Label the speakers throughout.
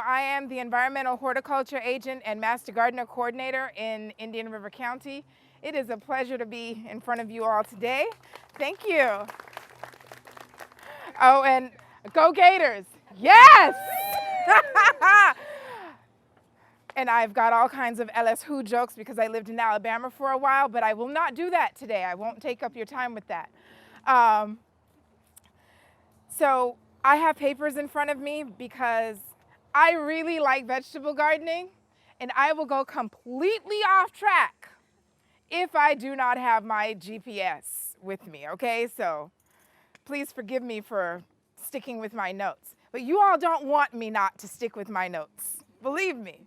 Speaker 1: I am the Environmental Horticulture Agent and Master Gardener Coordinator in Indian River County. It is a pleasure to be in front of you all today. Thank you. Oh, and go Gators. Yes! And I've got all kinds of LS Who jokes because I lived in Alabama for a while, but I will not do that today. I won't take up your time with that. So I have papers in front of me because I really like vegetable gardening, and I will go completely off track if I do not have my GPS with me, okay? So please forgive me for sticking with my notes. But you all don't want me not to stick with my notes. Believe me,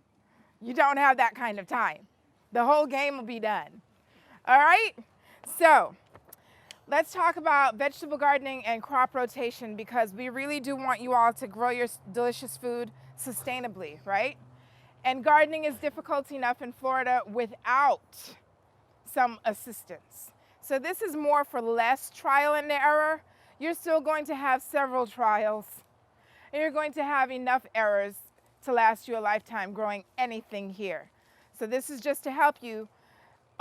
Speaker 1: you don't have that kind of time. The whole game will be done. All right? So let's talk about vegetable gardening and crop rotation because we really do want you all to grow your delicious food sustainably, right? And gardening is difficult enough in Florida without some assistance. So this is more for less trial and error. You're still going to have several trials, and you're going to have enough errors to last you a lifetime growing anything here. So this is just to help you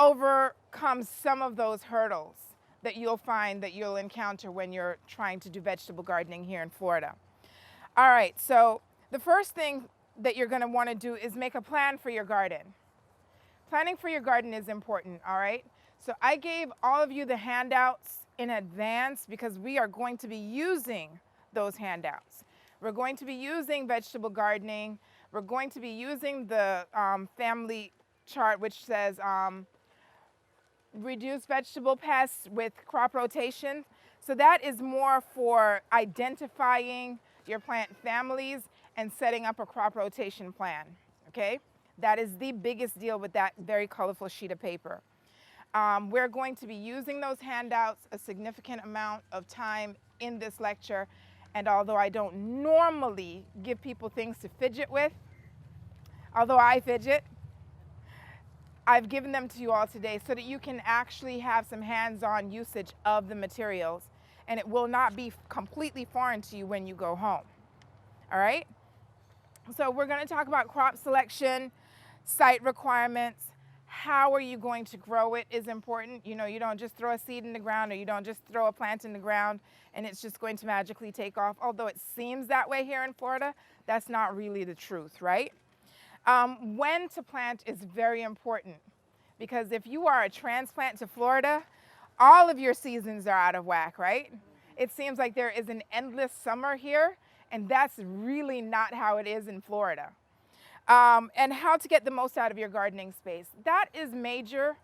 Speaker 1: overcome some of those hurdles that you'll find that you'll encounter when you're trying to do vegetable gardening here in Florida. All right, so the first thing that you're going to want to do is make a plan for your garden. Planning for your garden is important, all right? So I gave all of you the handouts in advance because we are going to be using those handouts. We're going to be using vegetable gardening. We're going to be using the family chart which says reduce vegetable pests with crop rotation. So that is more for identifying your plant families and setting up a crop rotation plan, okay? That is the biggest deal with that very colorful sheet of paper. We're going to be using those handouts a significant amount of time in this lecture, and although I don't normally give people things to fidget with, although I fidget, I've given them to you all today so that you can actually have some hands-on usage of the materials, and it will not be completely foreign to you when you go home, all right? So we're going to talk about crop selection, site requirements. How are you going to grow it is important. You know, you don't just throw a seed in the ground, or you don't just throw a plant in the ground and it's just going to magically take off. Although it seems that way here in Florida, that's not really the truth, right? When to plant is very important because if you are a transplant to Florida, all of your seasons are out of whack, right? It seems like there is an endless summer here, and that's really not how it is in Florida. And how to get the most out of your gardening space. That is major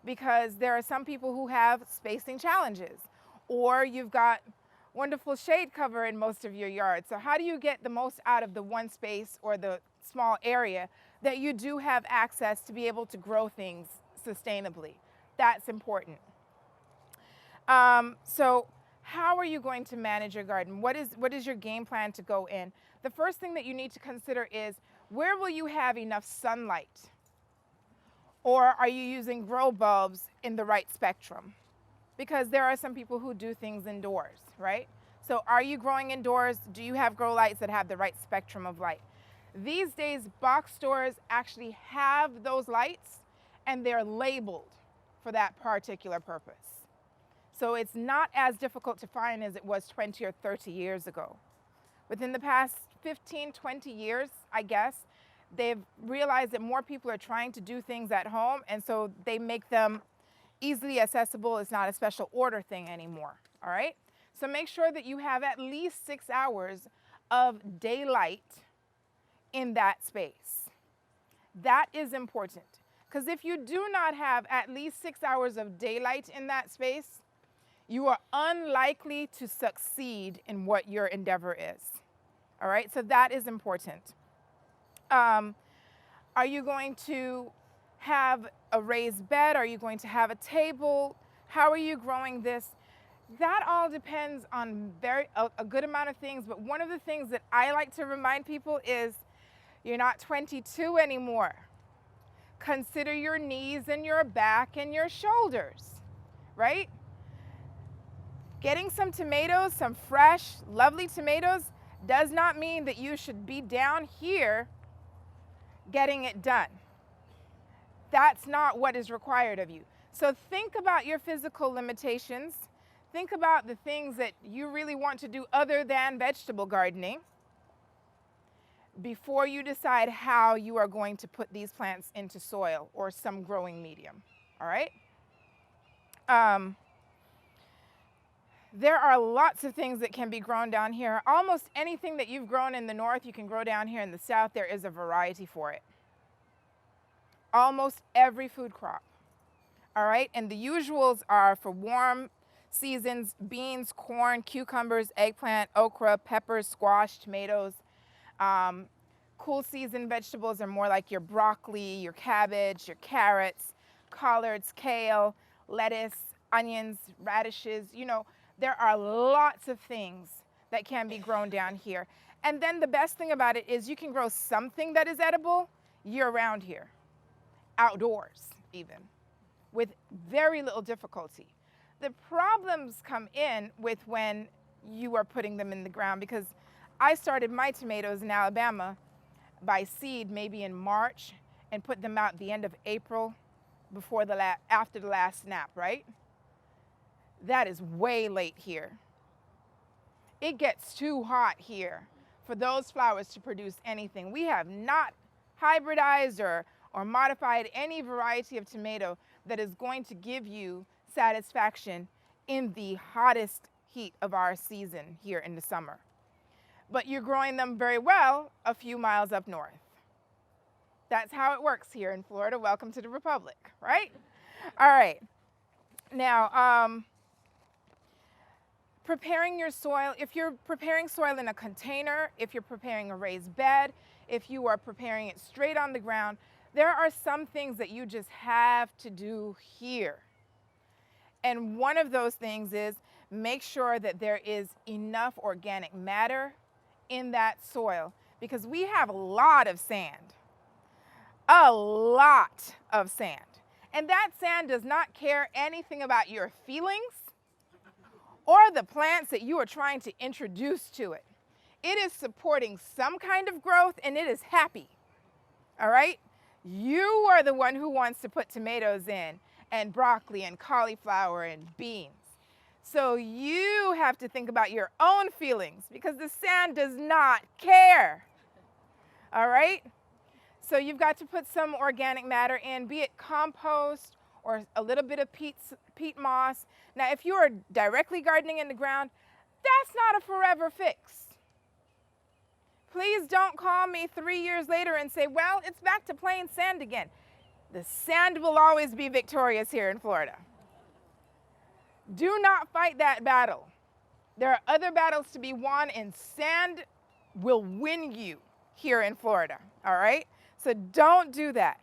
Speaker 1: because there are some people who have spacing challenges, or you've got wonderful shade cover in most of your yard. So how do you get the most out of the one space or the small area that you do have access to be able to grow things sustainably? That's important. So how are you going to manage your garden? What is your game plan to go in? The first thing that you need to consider is, where will you have enough sunlight? Or are you using grow bulbs in the right spectrum? Because there are some people who do things indoors, right? So are you growing indoors? Do you have grow lights that have the right spectrum of light? These days, box stores actually have those lights, and they're labeled for that particular purpose. So it's not as difficult to find as it was 20 or 30 years ago. Within the past 15, 20 years, I guess, they've realized that more people are trying to do things at home, and so they make them easily accessible. It's not a special order thing anymore, all right? So make sure that you have at least 6 hours of daylight in that space. That is important, because if you do not have at least 6 hours of daylight in that space, you are unlikely to succeed in what your endeavor is. All right, so that is important. Are you going to have a raised bed? Are you going to have a table? How are you growing this? That all depends on a good amount of things, but one of the things that I like to remind people is you're not 22 anymore. Consider your knees and your back and your shoulders, right? Getting some tomatoes, some fresh, lovely tomatoes, does not mean that you should be down here getting it done. That's not what is required of you. So think about your physical limitations. Think about the things that you really want to do other than vegetable gardening before you decide how you are going to put these plants into soil or some growing medium, all right? There are lots of things that can be grown down here. Almost anything that you've grown in the north, you can grow down here in the south. There is a variety for it. Almost every food crop, all right? And the usuals are for warm seasons: beans, corn, cucumbers, eggplant, okra, peppers, squash, tomatoes. Cool season vegetables are more like your broccoli, your cabbage, your carrots, collards, kale, lettuce, onions, radishes. You know, there are lots of things that can be grown down here. And then the best thing about it is you can grow something that is edible year-round here, outdoors even, with very little difficulty. The problems come in with when you are putting them in the ground, because I started my tomatoes in Alabama by seed maybe in March and put them out the end of April before after the last snap, right? That is way late here. It gets too hot here for those flowers to produce anything. We have not hybridized or modified any variety of tomato that is going to give you satisfaction in the hottest heat of our season here in the summer. But you're growing them very well a few miles up north. That's how it works here in Florida. Welcome to the Republic, right? All right. Now, preparing your soil. If you're preparing soil in a container, if you're preparing a raised bed, if you are preparing it straight on the ground, there are some things that you just have to do here. And one of those things is make sure that there is enough organic matter in that soil, because we have a lot of sand. A lot of sand. And that sand does not care anything about your feelings or the plants that you are trying to introduce to it. It is supporting some kind of growth and it is happy. All right? You are the one who wants to put tomatoes in, and broccoli and cauliflower and beans. So you have to think about your own feelings, because the sand does not care. All right? So you've got to put some organic matter in, be it compost or a little bit of peat moss. Now, if you are directly gardening in the ground, that's not a forever fix. Please don't call me 3 years later and say, well, it's back to plain sand again. The sand will always be victorious here in Florida. Do not fight that battle. There are other battles to be won, and sand will win you here in Florida, all right? So don't do that.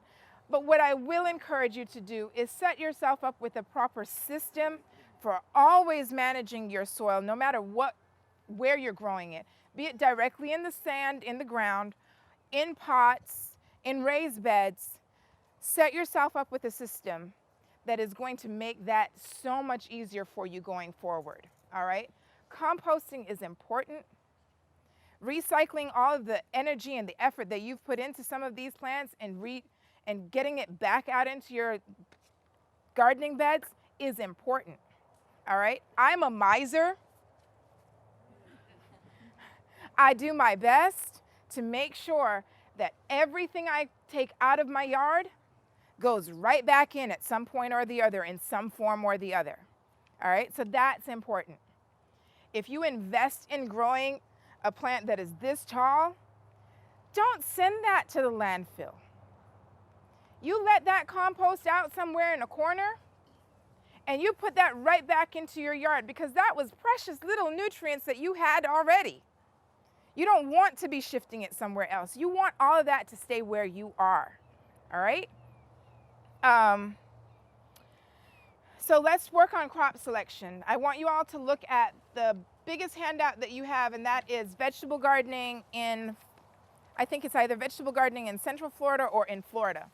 Speaker 1: But what I will encourage you to do is set yourself up with a proper system for always managing your soil, no matter where you're growing it, be it directly in the sand, in the ground, in pots, in raised beds. Set yourself up with a system that is going to make that so much easier for you going forward, all right? Composting is important. Recycling all of the energy and the effort that you've put into some of these plants and getting it back out into your gardening beds is important, all right? I'm a miser. I do my best to make sure that everything I take out of my yard goes right back in at some point or the other, in some form or the other. All right, so that's important. If you invest in growing a plant that is this tall, don't send that to the landfill. You let that compost out somewhere in a corner, and you put that right back into your yard, because that was precious little nutrients that you had already. You don't want to be shifting it somewhere else. You want all of that to stay where you are, all right? So let's work on crop selection. I want you all to look at the biggest handout that you have, and that is vegetable gardening in, I think it's either vegetable gardening in Central Florida or in Florida.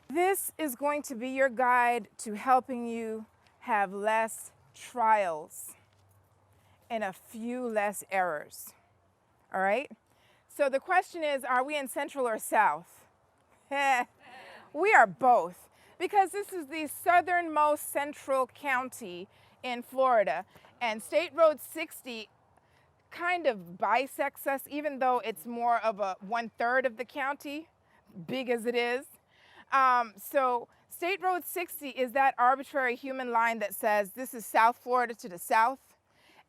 Speaker 1: This is going to be your guide to helping you have less trials and a few less errors. all right? So the question is, are we in Central or South? We are both, because this is the southernmost central county in Florida, and State Road 60 kind of bisects us, even though it's more of a 1/3 of the county, big as it is. So State Road 60 is that arbitrary human line that says this is South Florida to the south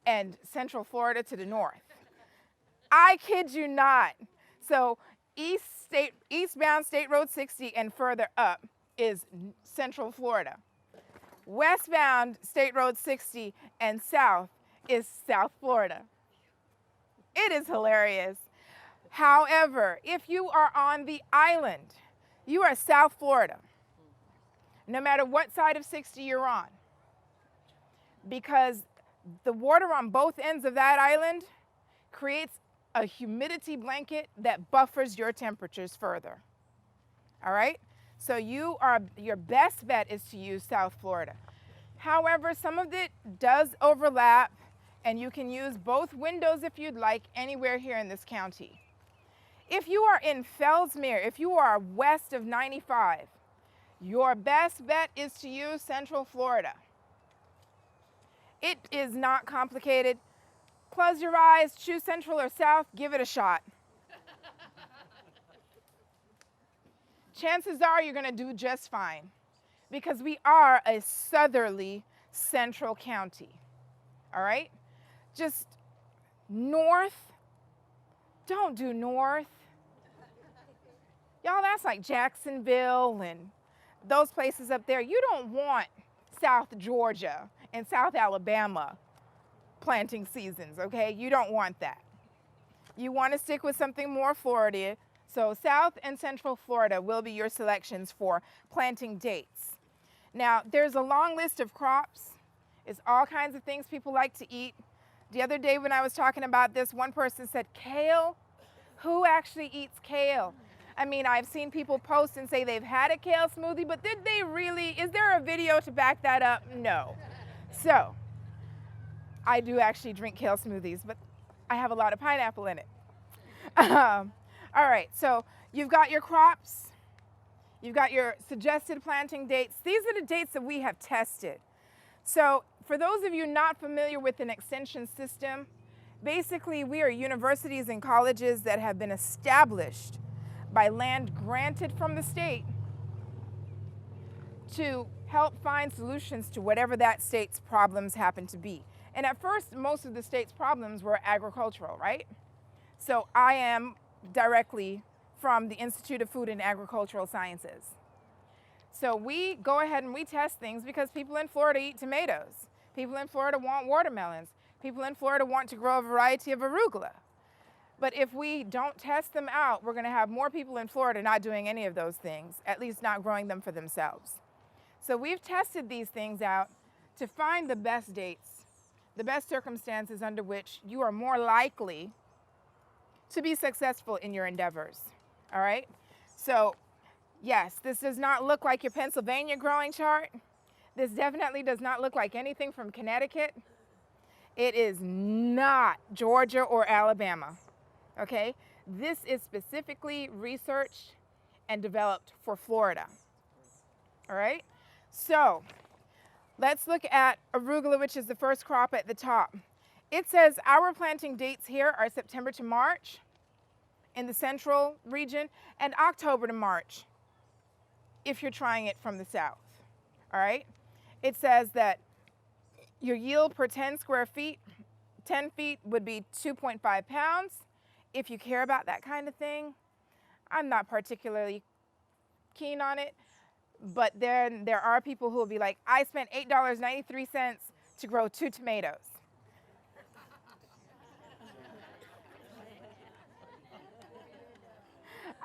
Speaker 1: and Central Florida to the north. I kid you not. So eastbound State Road 60 and further up is Central Florida. Westbound State Road 60 and south is South Florida. It is hilarious. However, if you are on the island, you are South Florida, no matter what side of 60 you're on, because the water on both ends of that island creates a humidity blanket that buffers your temperatures further. All right? So your best bet is to use South Florida. However, some of it does overlap, and you can use both windows if you'd like anywhere here in this county. If you are in Fellsmere, if you are west of 95, your best bet is to use Central Florida. It is not complicated. Close your eyes, choose Central or South, give it a shot. Chances are you're going to do just fine, because we are a southerly central county. All right? Just north, don't do north. Y'all, that's like Jacksonville and those places up there. You don't want South Georgia and South Alabama planting seasons, okay? You don't want that. You want to stick with something more Florida. So South and Central Florida will be your selections for planting dates. Now, there's a long list of crops. It's all kinds of things people like to eat. The other day when I was talking about this, one person said, kale? Who actually eats kale? I mean, I've seen people post and say they've had a kale smoothie, but did they really? Is there a video to back that up? No. So, I do actually drink kale smoothies, but I have a lot of pineapple in it. All right, so you've got your crops. You've got your suggested planting dates. These are the dates that we have tested. So for those of you not familiar with an extension system, basically we are universities and colleges that have been established by land granted from the state to help find solutions to whatever that state's problems happen to be. And at first, most of the state's problems were agricultural, right? So I am directly from the Institute of Food and Agricultural Sciences. So we go ahead and we test things because people in Florida eat tomatoes. People in Florida want watermelons. People in Florida want to grow a variety of arugula. But if we don't test them out, we're going to have more people in Florida not doing any of those things, at least not growing them for themselves. So we've tested these things out to find the best dates, the best circumstances under which you are more likely to be successful in your endeavors. All right? So yes, this does not look like your Pennsylvania growing chart. This definitely does not look like anything from Connecticut. It is not Georgia or Alabama. Okay? This is specifically researched and developed for Florida. All right? So let's look at arugula, which is the first crop at the top. It says our planting dates here are September to March in the central region and October to March if you're trying it from the south. All right? It says that your yield per 10 square feet, 10 feet would be 2.5 pounds. If you care about that kind of thing, I'm not particularly keen on it, but then there are people who will be like, I spent $8.93 to grow 2 tomatoes.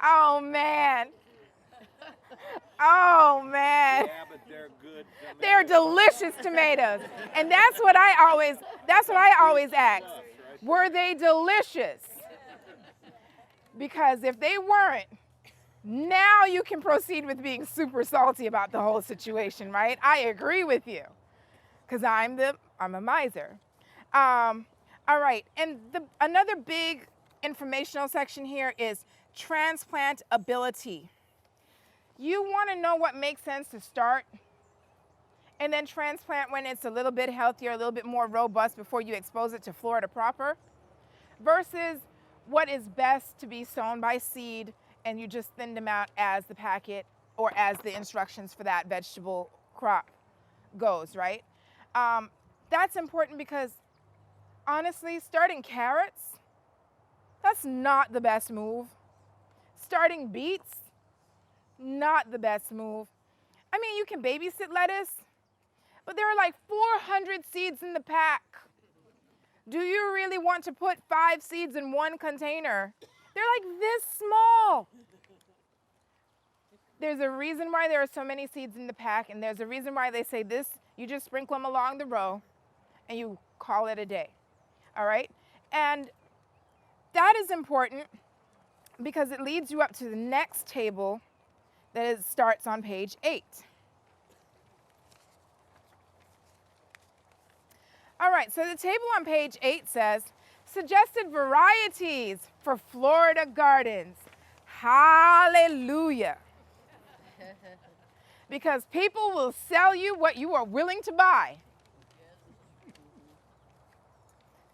Speaker 1: Oh man. Oh man.
Speaker 2: Yeah, but they're good tomatoes.
Speaker 1: They're delicious tomatoes. And that's what I always ask. Were they delicious? Because if they weren't, now you can proceed with being super salty about the whole situation, right? I agree with you, because I'm a miser. All right, and another big informational section here is Transplant Ability. You want to know what makes sense to start and then transplant when it's a little bit healthier, a little bit more robust before you expose it to Florida proper, versus what is best to be sown by seed and you just thin them out as the packet or as the instructions for that vegetable crop goes, right? That's important because honestly, starting carrots, that's not the best move. Starting beets, not the best move. I mean, you can babysit lettuce, but there are like 400 seeds in the pack. Do you really want to put 5 seeds in one container? They're like this small. There's a reason why there are so many seeds in the pack, and there's a reason why they say this, you just sprinkle them along the row and you call it a day, all right? And that is important because it leads you up to the next table that starts on page 8. All right, so the table on page 8 says, suggested varieties for Florida gardens. Hallelujah. Because people will sell you what you are willing to buy.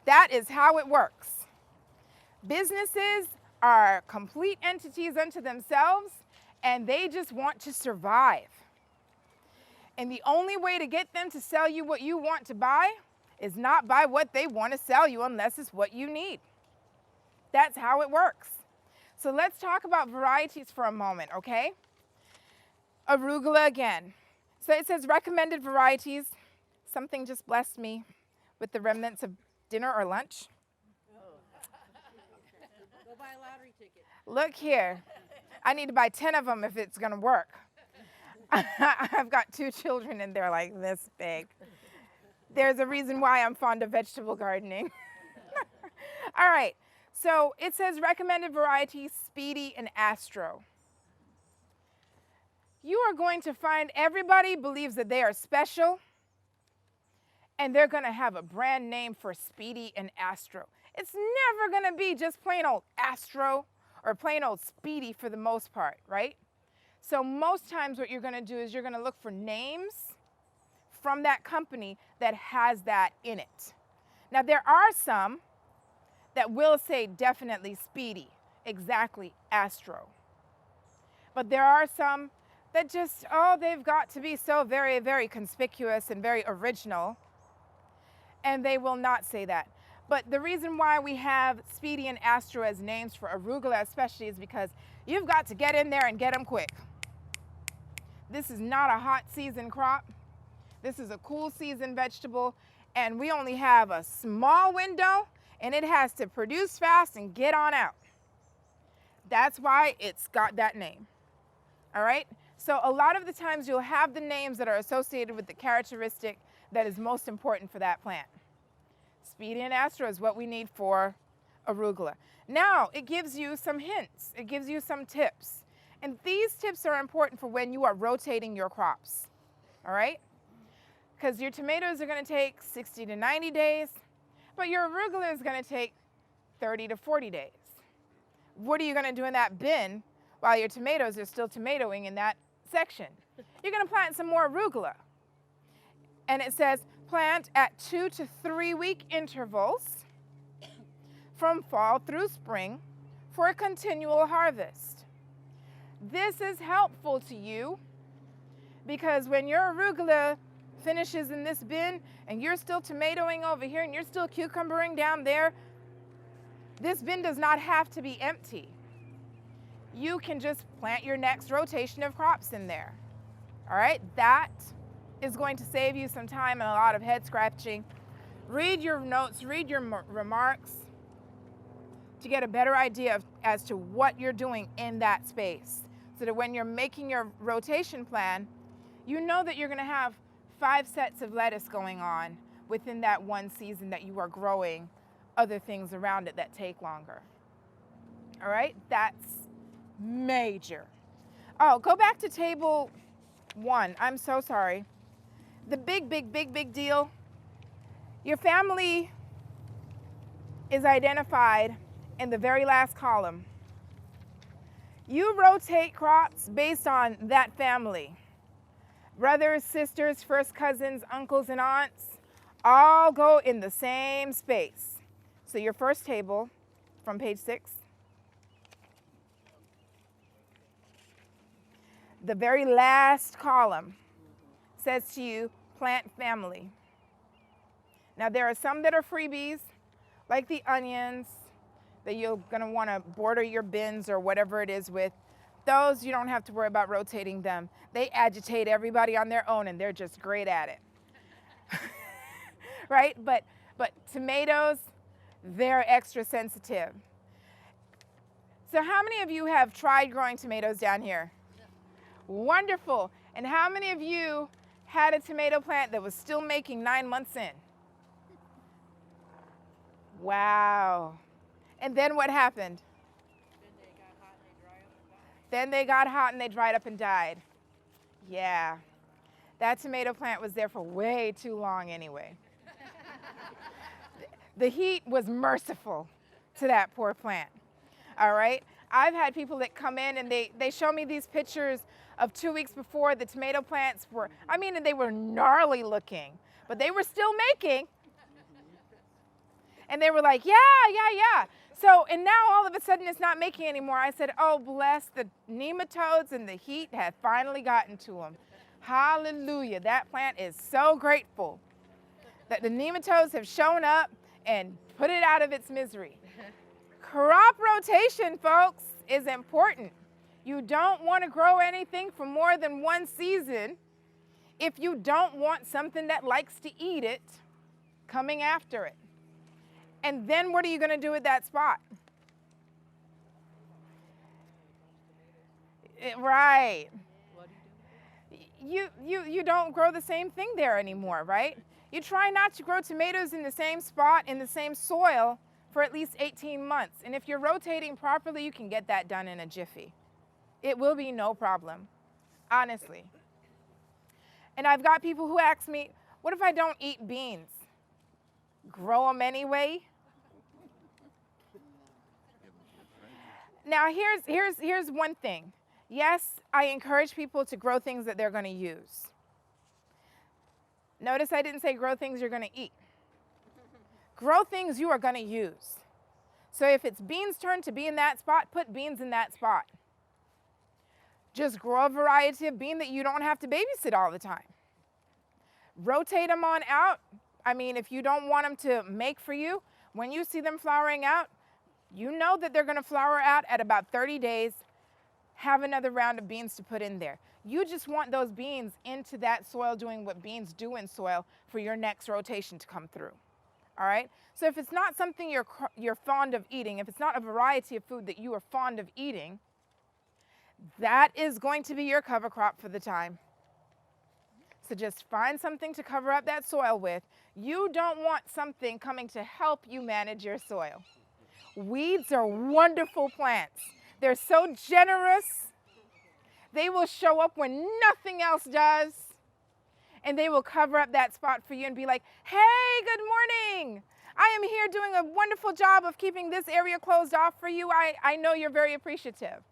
Speaker 1: That is how it works. Businesses are complete entities unto themselves, and they just want to survive. And the only way to get them to sell you what you want to buy is not by what they want to sell you unless it's what you need. That's how it works. So let's talk about varieties for a moment, okay? Arugula again. So it says recommended varieties. Something just blessed me with the remnants of dinner or lunch.
Speaker 2: Go buy a lottery ticket.
Speaker 1: Look here. I need to buy 10 of them if it's going to work. I've got 2 children and they're like this big. There's a reason why I'm fond of vegetable gardening. All right, so it says recommended varieties, Speedy and Astro. You are going to find everybody believes that they are special, and they're going to have a brand name for Speedy and Astro. It's never going to be just plain old Astro or plain old Speedy for the most part, right? So most times what you're going to do is you're going to look for names from that company that has that in it. Now there are some that will say definitely Speedy, exactly Astro. But there are some that just, oh, they've got to be so very, very conspicuous and very original, and they will not say that. But the reason why we have Speedy and Astro as names for Arugula especially is because you've got to get in there and get them quick. This is not a hot season crop. This is a cool season vegetable, and we only have a small window, and it has to produce fast and get on out. That's why it's got that name, all right? So a lot of the times you'll have the names that are associated with the characteristic that is most important for that plant. Speedy and Astro is what we need for Arugula. Now, it gives you some hints. It gives you some tips. And these tips are important for when you are rotating your crops, all right? Because your tomatoes are going to take 60 to 90 days, but your arugula is going to take 30 to 40 days. What are you going to do in that bin while your tomatoes are still tomatoing in that section? You're going to plant some more arugula. And it says plant at 2 to 3 week intervals from fall through spring for a continual harvest. This is helpful to you because when your arugula finishes in this bin and you're still tomatoing over here and you're still cucumbering down there, this bin does not have to be empty. You can just plant your next rotation of crops in there. All right, that is going to save you some time and a lot of head scratching. Read your notes, read your remarks to get a better idea as to what you're doing in that space, so that when you're making your rotation plan, you know that you're going to have 5 sets of lettuce going on within that one season that you are growing other things around it that take longer. All right, that's major. Oh, go back to table 1. I'm so sorry. The big deal. Your family is identified in the very last column. You rotate crops based on that family. Brothers, sisters, first cousins, uncles, and aunts all go in the same space. So your first table from page 6. The very last column says to you, plant family. Now there are some that are freebies, like the onions, that you're gonna wanna border your bins or whatever it is with. Those, you don't have to worry about rotating them. They agitate everybody on their own and they're just great at it. Right? But tomatoes, they're extra sensitive. So how many of you have tried growing tomatoes down here? Wonderful. And how many of you had a tomato plant that was still making 9 months in? Wow. And then what happened? Then they got hot and they dried up and died. Yeah. That tomato plant was there for way too long anyway. The heat was merciful to that poor plant. All right? I've had people that come in and they show me these pictures of 2 weeks before the tomato plants were, and they were gnarly looking, but they were still making. And they were like, yeah. So, and now all of a sudden it's not making anymore. I said, oh, bless, the nematodes and the heat have finally gotten to them. Hallelujah. That plant is so grateful that the nematodes have shown up and put it out of its misery. Crop rotation, folks, is important. You don't want to grow anything for more than one season if you don't want something that likes to eat it coming after it. And then what are you going to do with that spot? Right. You don't grow the same thing there anymore, right? You try not to grow tomatoes in the same spot, in the same soil, for at least 18 months. And if you're rotating properly, you can get that done in a jiffy. It will be no problem, honestly. And I've got people who ask me, what if I don't eat beans? Grow them anyway? Now here's one thing. Yes, I encourage people to grow things that they're going to use. Notice I didn't say grow things you're going to eat. Grow things you are going to use. So if it's beans' turn to be in that spot, put beans in that spot. Just grow a variety of bean that you don't have to babysit all the time. Rotate them on out. If you don't want them to make for you, when you see them flowering out, you know that they're going to flower out at about 30 days. Have another round of beans to put in there. You just want those beans into that soil doing what beans do in soil for your next rotation to come through. All right? So if it's not something you're fond of eating, if it's not a variety of food that you are fond of eating, that is going to be your cover crop for the time. So just find something to cover up that soil with. You don't want something coming to help you manage your soil. Weeds are wonderful plants. They're so generous. They will show up when nothing else does. And they will cover up that spot for you and be like, hey, good morning. I am here doing a wonderful job of keeping this area closed off for you. I know you're very appreciative.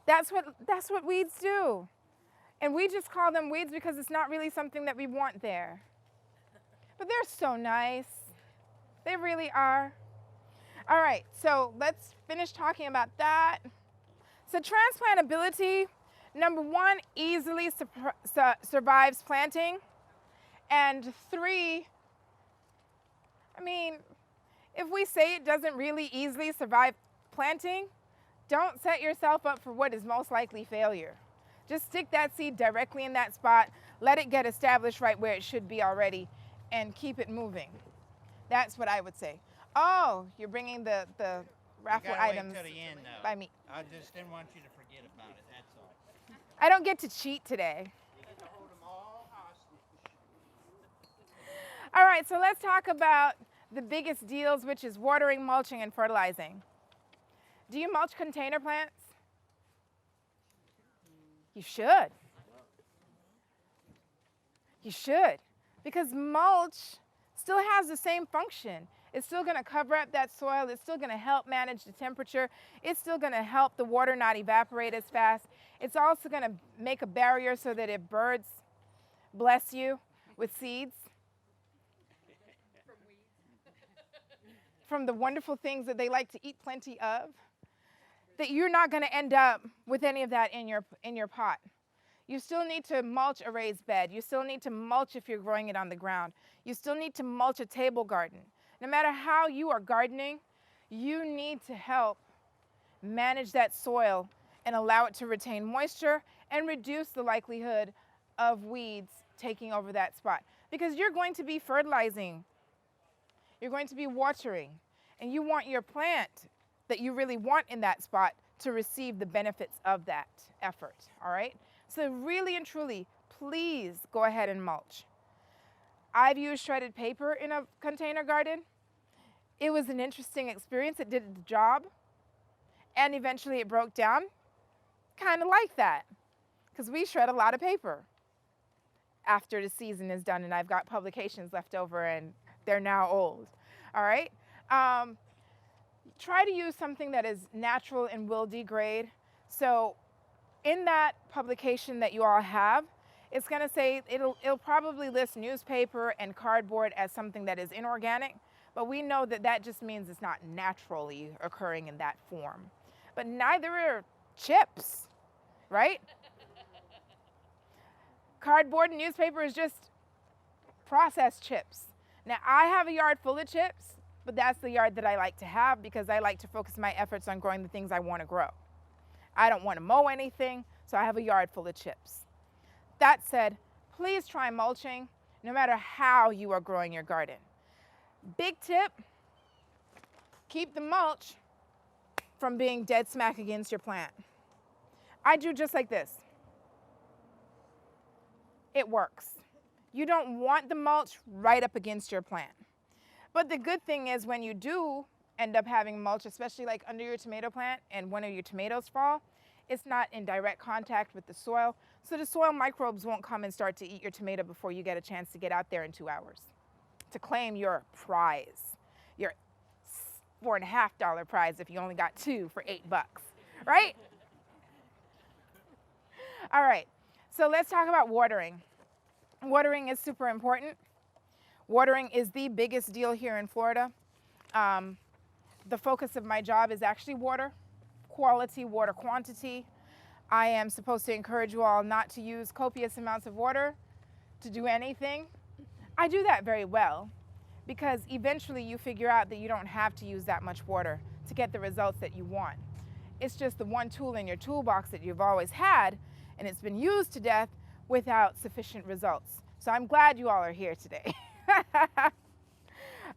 Speaker 1: That's what weeds do. And we just call them weeds because it's not really something that we want there. But they're so nice. They really are. All right, so let's finish talking about that. So Transplant Ability, number 1, easily survives planting. And 3, if we say it doesn't really easily survive planting, don't set yourself up for what is most likely failure. Just stick that seed directly in that spot, let it get established right where it should be already, and keep it moving. That's what I would say. Oh, you're bringing the raffle items
Speaker 3: wait till the end, though.
Speaker 1: by me.
Speaker 3: I just didn't want you to forget about it, that's all.
Speaker 1: I don't get to cheat today.
Speaker 3: You get to hold them all hostage.
Speaker 1: All right, so let's talk about the biggest deals, which is watering, mulching, and fertilizing. Do you mulch container plants? You should. You should, because mulch still has the same function. It's still going to cover up that soil. It's still going to help manage the temperature. It's still going to help the water not evaporate as fast. It's also going to make a barrier so that if birds bless you with seeds from the wonderful things that they like to eat plenty of, that you're not going to end up with any of that in your pot. You still need to mulch a raised bed. You still need to mulch if you're growing it on the ground. You still need to mulch a table garden. No matter how you are gardening, you need to help manage that soil and allow it to retain moisture and reduce the likelihood of weeds taking over that spot. Because you're going to be fertilizing, you're going to be watering, and you want your plant that you really want in that spot to receive the benefits of that effort, all right? So really and truly, please go ahead and mulch. I've used shredded paper in a container garden. It was an interesting experience. It did the job, and eventually it broke down. Kind of like that, because we shred a lot of paper after the season is done, and I've got publications left over, and they're now old, all right? Try to use something that is natural and will degrade. So in that publication that you all have, it's going to say, it'll probably list newspaper and cardboard as something that is inorganic, but we know that that just means it's not naturally occurring in that form. But neither are chips, right? Cardboard and newspaper is just processed chips. Now, I have a yard full of chips, but that's the yard that I like to have because I like to focus my efforts on growing the things I want to grow. I don't want to mow anything, so I have a yard full of chips. That said, please try mulching no matter how you are growing your garden. Big tip, keep the mulch from being dead smack against your plant. I do just like this. It works. You don't want the mulch right up against your plant. But the good thing is when you do end up having mulch, especially like under your tomato plant and one of your tomatoes fall, it's not in direct contact with the soil. So the soil microbes won't come and start to eat your tomato before you get a chance to get out there in 2 hours to claim your prize, your $4.50 prize if you only got 2 for $8, right? All right, so let's talk about watering. Watering is super important. Watering is the biggest deal here in Florida. The focus of my job is actually water, quality, water quantity. I am supposed to encourage you all not to use copious amounts of water to do anything. I do that very well because eventually you figure out that you don't have to use that much water to get the results that you want. It's just the one tool in your toolbox that you've always had, and it's been used to death without sufficient results. So I'm glad you all are here today.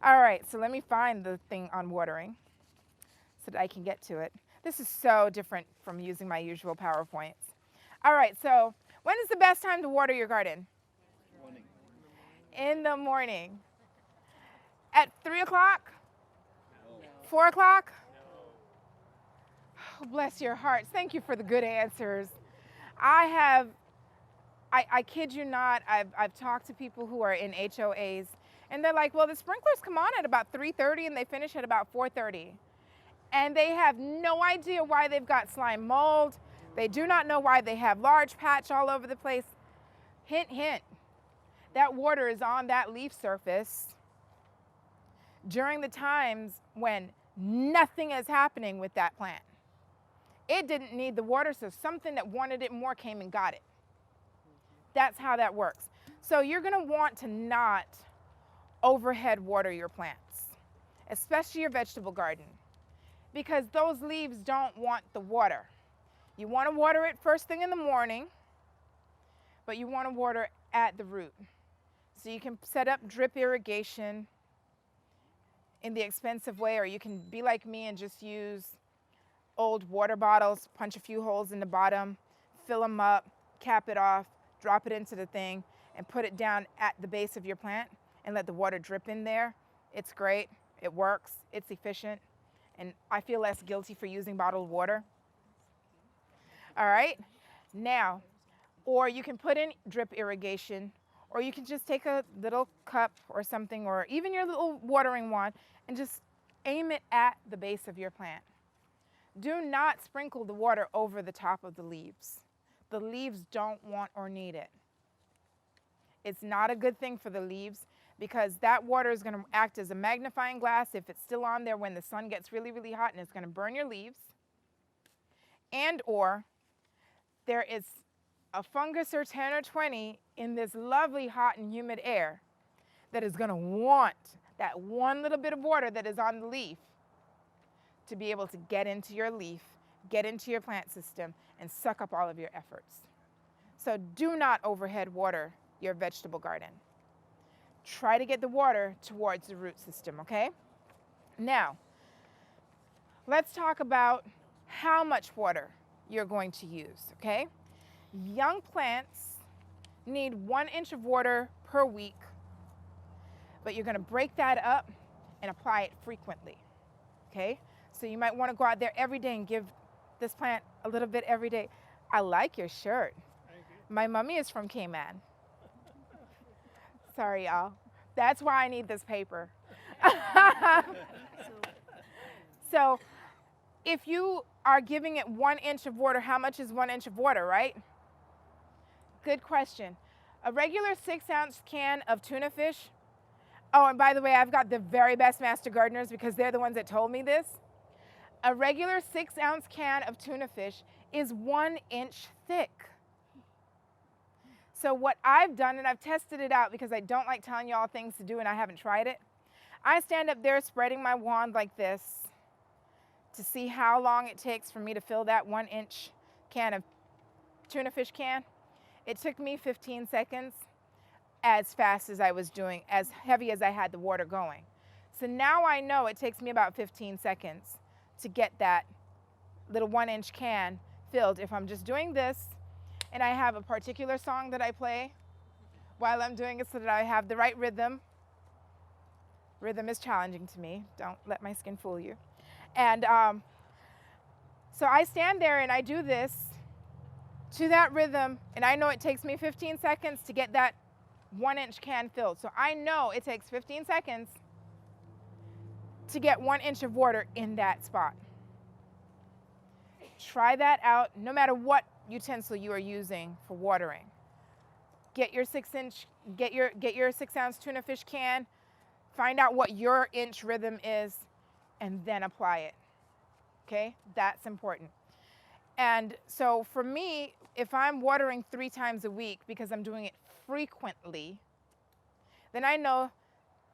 Speaker 1: All right, so let me find the thing on watering so that I can get to it. This is so different from using my usual PowerPoints. All right, so when is the best time to water your garden?
Speaker 3: Morning.
Speaker 1: In the morning. At 3 o'clock?
Speaker 3: No.
Speaker 1: 4 o'clock? Oh, bless your hearts. Thank you for the good answers. I kid you not, I've talked to people who are in HOAs, and they're like, well, the sprinklers come on at about 3:30 and they finish at about 4:30. And they have no idea why they've got slime mold. They do not know why they have large patch all over the place. Hint, hint, that water is on that leaf surface during the times when nothing is happening with that plant. It didn't need the water, so something that wanted it more came and got it. That's how that works. So you're gonna want to not overhead water your plants, especially your vegetable garden, because those leaves don't want the water. You wanna water it first thing in the morning, but you wanna water at the root. So you can set up drip irrigation in the expensive way, or you can be like me and just use old water bottles, punch a few holes in the bottom, fill them up, cap it off, drop it into the thing, and put it down at the base of your plant and let the water drip in there. It's great, it works, it's efficient, and I feel less guilty for using bottled water. All right, now, or you can put in drip irrigation, Or you can just take a little cup or something, or even your little watering wand, and just aim it at the base of your plant. Do not sprinkle the water over the top of the leaves. The leaves don't want or need it. It's not a good thing for the leaves because that water is going to act as a magnifying glass if it's still on there when the sun gets really, really hot, and it's going to burn your leaves. And or there is a fungus or 10 or 20 in this lovely hot and humid air that is going to want that one little bit of water that is on the leaf to be able to get into your leaf, get into your plant system, and suck up all of your efforts. So do not overhead water your vegetable garden. Try to get the water towards the root system, okay? Now, let's talk about how much water you're going to use, okay? Young plants need 1 inch of water per week, but you're going to break that up and apply it frequently, okay? So you might want to go out there every day and give this plant a little bit every day. I like your shirt.
Speaker 4: Thank you.
Speaker 1: My mommy is from Cayman. Sorry, y'all. That's why I need this paper. So if you are giving it 1 inch of water, how much is 1 inch of water, right? Good question. A regular 6-ounce can of tuna fish. Oh, and by the way, I've got the very best master gardeners because they're the ones that told me this. A regular 6-ounce can of tuna fish is 1 inch thick. So what I've done, and I've tested it out because I don't like telling y'all things to do and I haven't tried it. I stand up there spreading my wand like this to see how long it takes for me to fill that 1 inch can of tuna fish can. It took me 15 seconds, as fast as I was doing, as heavy as I had the water going. So now I know it takes me about 15 seconds to get that little 1 inch can filled if I'm just doing this and I have a particular song that I play while I'm doing it so that I have the right rhythm. Rhythm is challenging to me. Don't let my skin fool you. And so I stand there and I do this to that rhythm, and I know it takes me 15 seconds to get that 1 inch can filled. So I know it takes 15 seconds to get 1 inch of water in that spot. Try that out no matter what utensil you are using for watering. Get your 6-ounce tuna fish can, find out what your inch rhythm is, and then apply it. Okay? That's important. And so for me, if I'm watering 3 times a week because I'm doing it frequently, then I know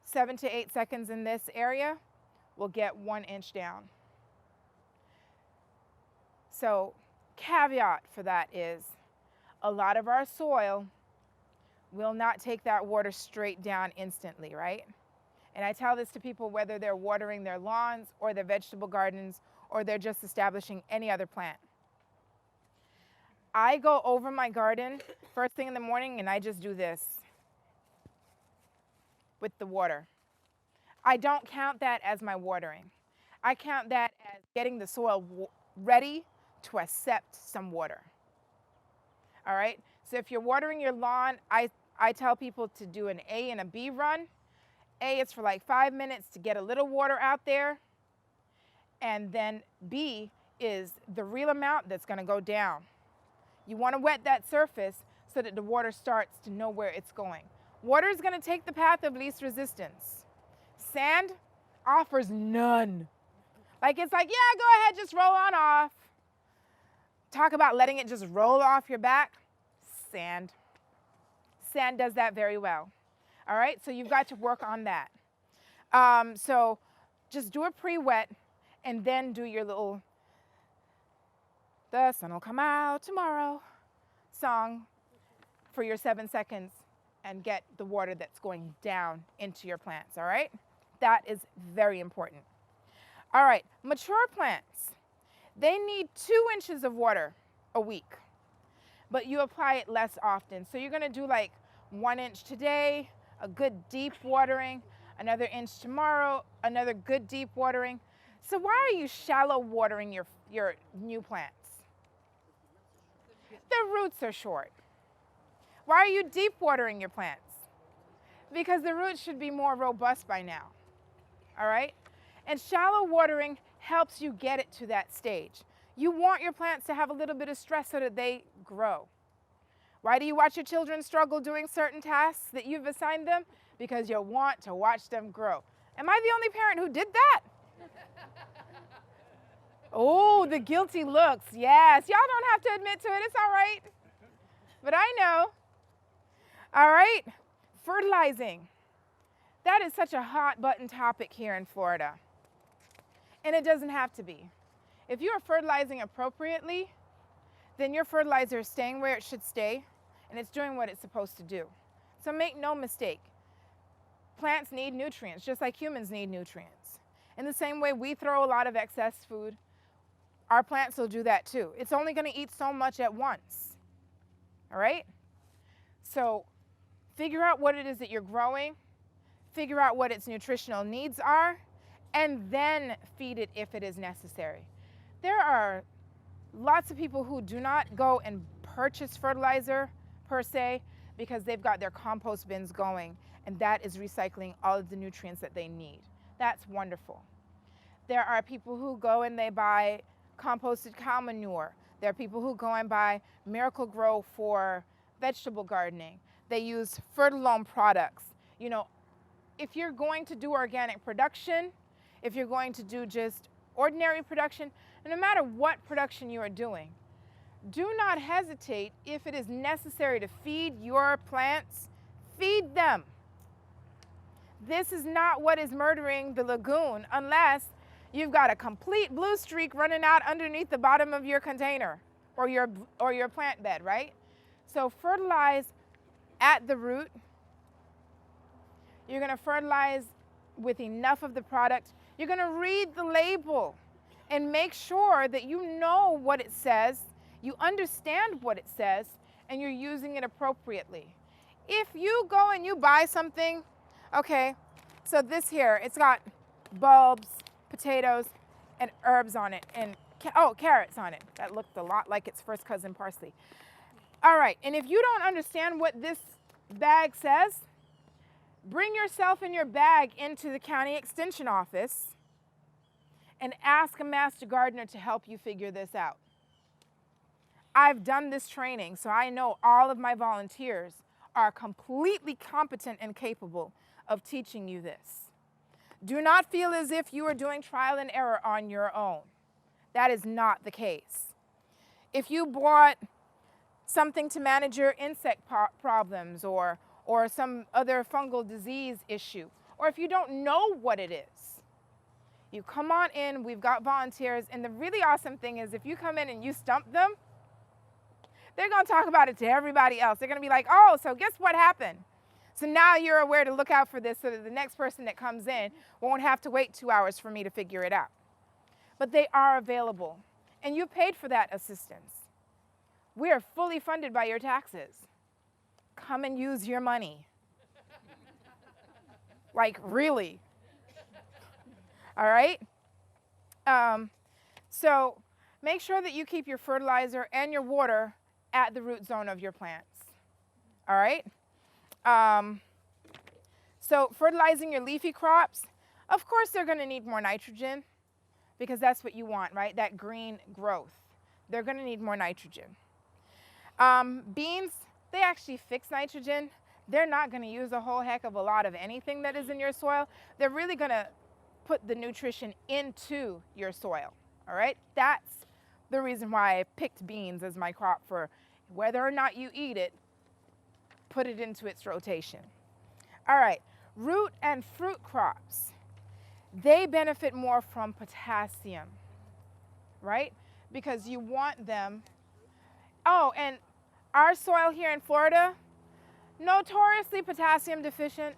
Speaker 1: 7 to 8 seconds in this area will get 1 inch down. So caveat for that is a lot of our soil will not take that water straight down instantly, right? And I tell this to people whether they're watering their lawns or their vegetable gardens or they're just establishing any other plant. I go over my garden first thing in the morning and I just do this with the water. I don't count that as my watering. I count that as getting the soil ready to accept some water. All right? So if you're watering your lawn, I tell people to do an A and a B run. A is for like 5 minutes to get a little water out there. And then B is the real amount that's going to go down. You want to wet that surface so that the water starts to know where it's going. Water is going to take the path of least resistance. Sand offers none. Like it's like, yeah, go ahead, just roll on off. Talk about letting it just roll off your back. Sand. Sand does that very well. All right, so you've got to work on that. So just do a pre-wet and then do your little "The sun will come out tomorrow" song for your 7 seconds and get the water that's going down into your plants, all right? That is very important. All right, mature plants, they need 2 inches of water a week, but you apply it less often. So you're gonna do like 1 inch today, a good deep watering, another inch tomorrow, another good deep watering. So why are you shallow watering your new plants? The roots are short. Why are you deep watering your plants? Because the roots should be more robust by now, all right? And shallow watering helps you get it to that stage. You want your plants to have a little bit of stress so that they grow. Why do you watch your children struggle doing certain tasks that you've assigned them? Because you want to watch them grow. Am I the only parent who did that? Oh, the guilty looks. Yes, y'all don't have to admit to it. It's all right. But I know. All right, fertilizing. That is such a hot button topic here in Florida. And it doesn't have to be. If you are fertilizing appropriately, then your fertilizer is staying where it should stay, and it's doing what it's supposed to do. So make no mistake. Plants need nutrients, just like humans need nutrients. In the same way we throw a lot of excess food, our plants will do that too. It's only going to eat so much at once. All right? So figure out what it is that you're growing, figure out what its nutritional needs are, and then feed it if it is necessary. There are lots of people who do not go and purchase fertilizer per se because they've got their compost bins going, and that is recycling all of the nutrients that they need. That's wonderful. There are people who go and they buy composted cow manure. There are people who go and buy Miracle Grow for vegetable gardening. They use Fertilome products. You know, if you're going to do organic production, if you're going to do just ordinary production, no matter what production you are doing, do not hesitate if it is necessary to feed your plants, feed them. This is not what is murdering the lagoon unless you've got a complete blue streak running out underneath the bottom of your container or your plant bed, right? So fertilize at the root. You're going to fertilize with enough of the product. You're going to read the label and make sure that you know what it says, you understand what it says, and you're using it appropriately. If you go and you buy something, okay, so this here, it's got bulbs, potatoes, and herbs on it, and carrots on it. That looked a lot like its first cousin parsley. All right, and if you don't understand what this bag says, bring yourself and your bag into the county extension office and ask a master gardener to help you figure this out. I've done this training, so I know all of my volunteers are completely competent and capable of teaching you this. Do not feel as if you are doing trial and error on your own. That is not the case. If you bought something to manage your insect problems or some other fungal disease issue, or if you don't know what it is, you come on in, we've got volunteers, and the really awesome thing is if you come in and you stump them, they're going to talk about it to everybody else. They're going to be like, oh, so guess what happened? So now you're aware to look out for this so that the next person that comes in won't have to wait 2 hours for me to figure it out. But they are available, and you paid for that assistance. We are fully funded by your taxes. Come and use your money. Like, really. All right? So make sure that you keep your fertilizer and your water at the root zone of your plants. All right? So fertilizing your leafy crops, of course they're going to need more nitrogen because that's what you want, right? That green growth. They're going to need more nitrogen. Beans, they actually fix nitrogen. They're not going to use a whole heck of a lot of anything that is in your soil. They're really going to put the nutrition into your soil, all right? That's the reason why I picked beans as my crop for whether or not you eat it, put it into its rotation. All right, root and fruit crops, they benefit more from potassium, right? Because you want them. Oh, and our soil here in Florida, notoriously potassium deficient.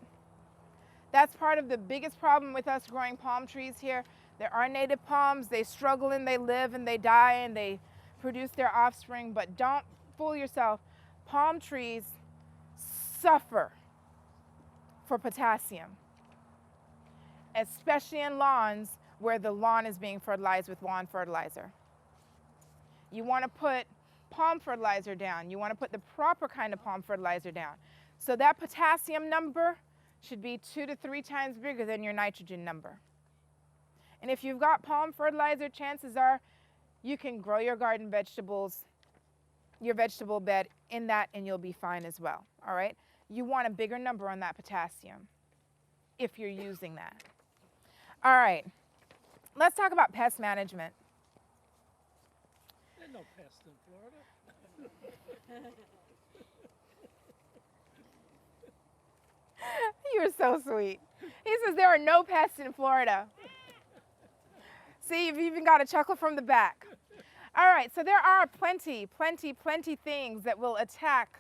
Speaker 1: That's part of the biggest problem with us growing palm trees here. There are native palms, they struggle and they live and they die and they produce their offspring, but don't fool yourself. Palm trees suffer for potassium, especially in lawns where the lawn is being fertilized with lawn fertilizer. You want to put palm fertilizer down. You want to put the proper kind of palm fertilizer down. So that potassium number should be 2 to 3 times bigger than your nitrogen number. And if you've got palm fertilizer, chances are you can grow your garden vegetables, your vegetable bed in that, and you'll be fine as well, all right? You want a bigger number on that potassium if you're using that. All right, let's talk about pest management.
Speaker 4: There's no pests in Florida.
Speaker 1: You're so sweet. He says there are no pests in Florida. See, you've even got a chuckle from the back. All right, so there are plenty things that will attack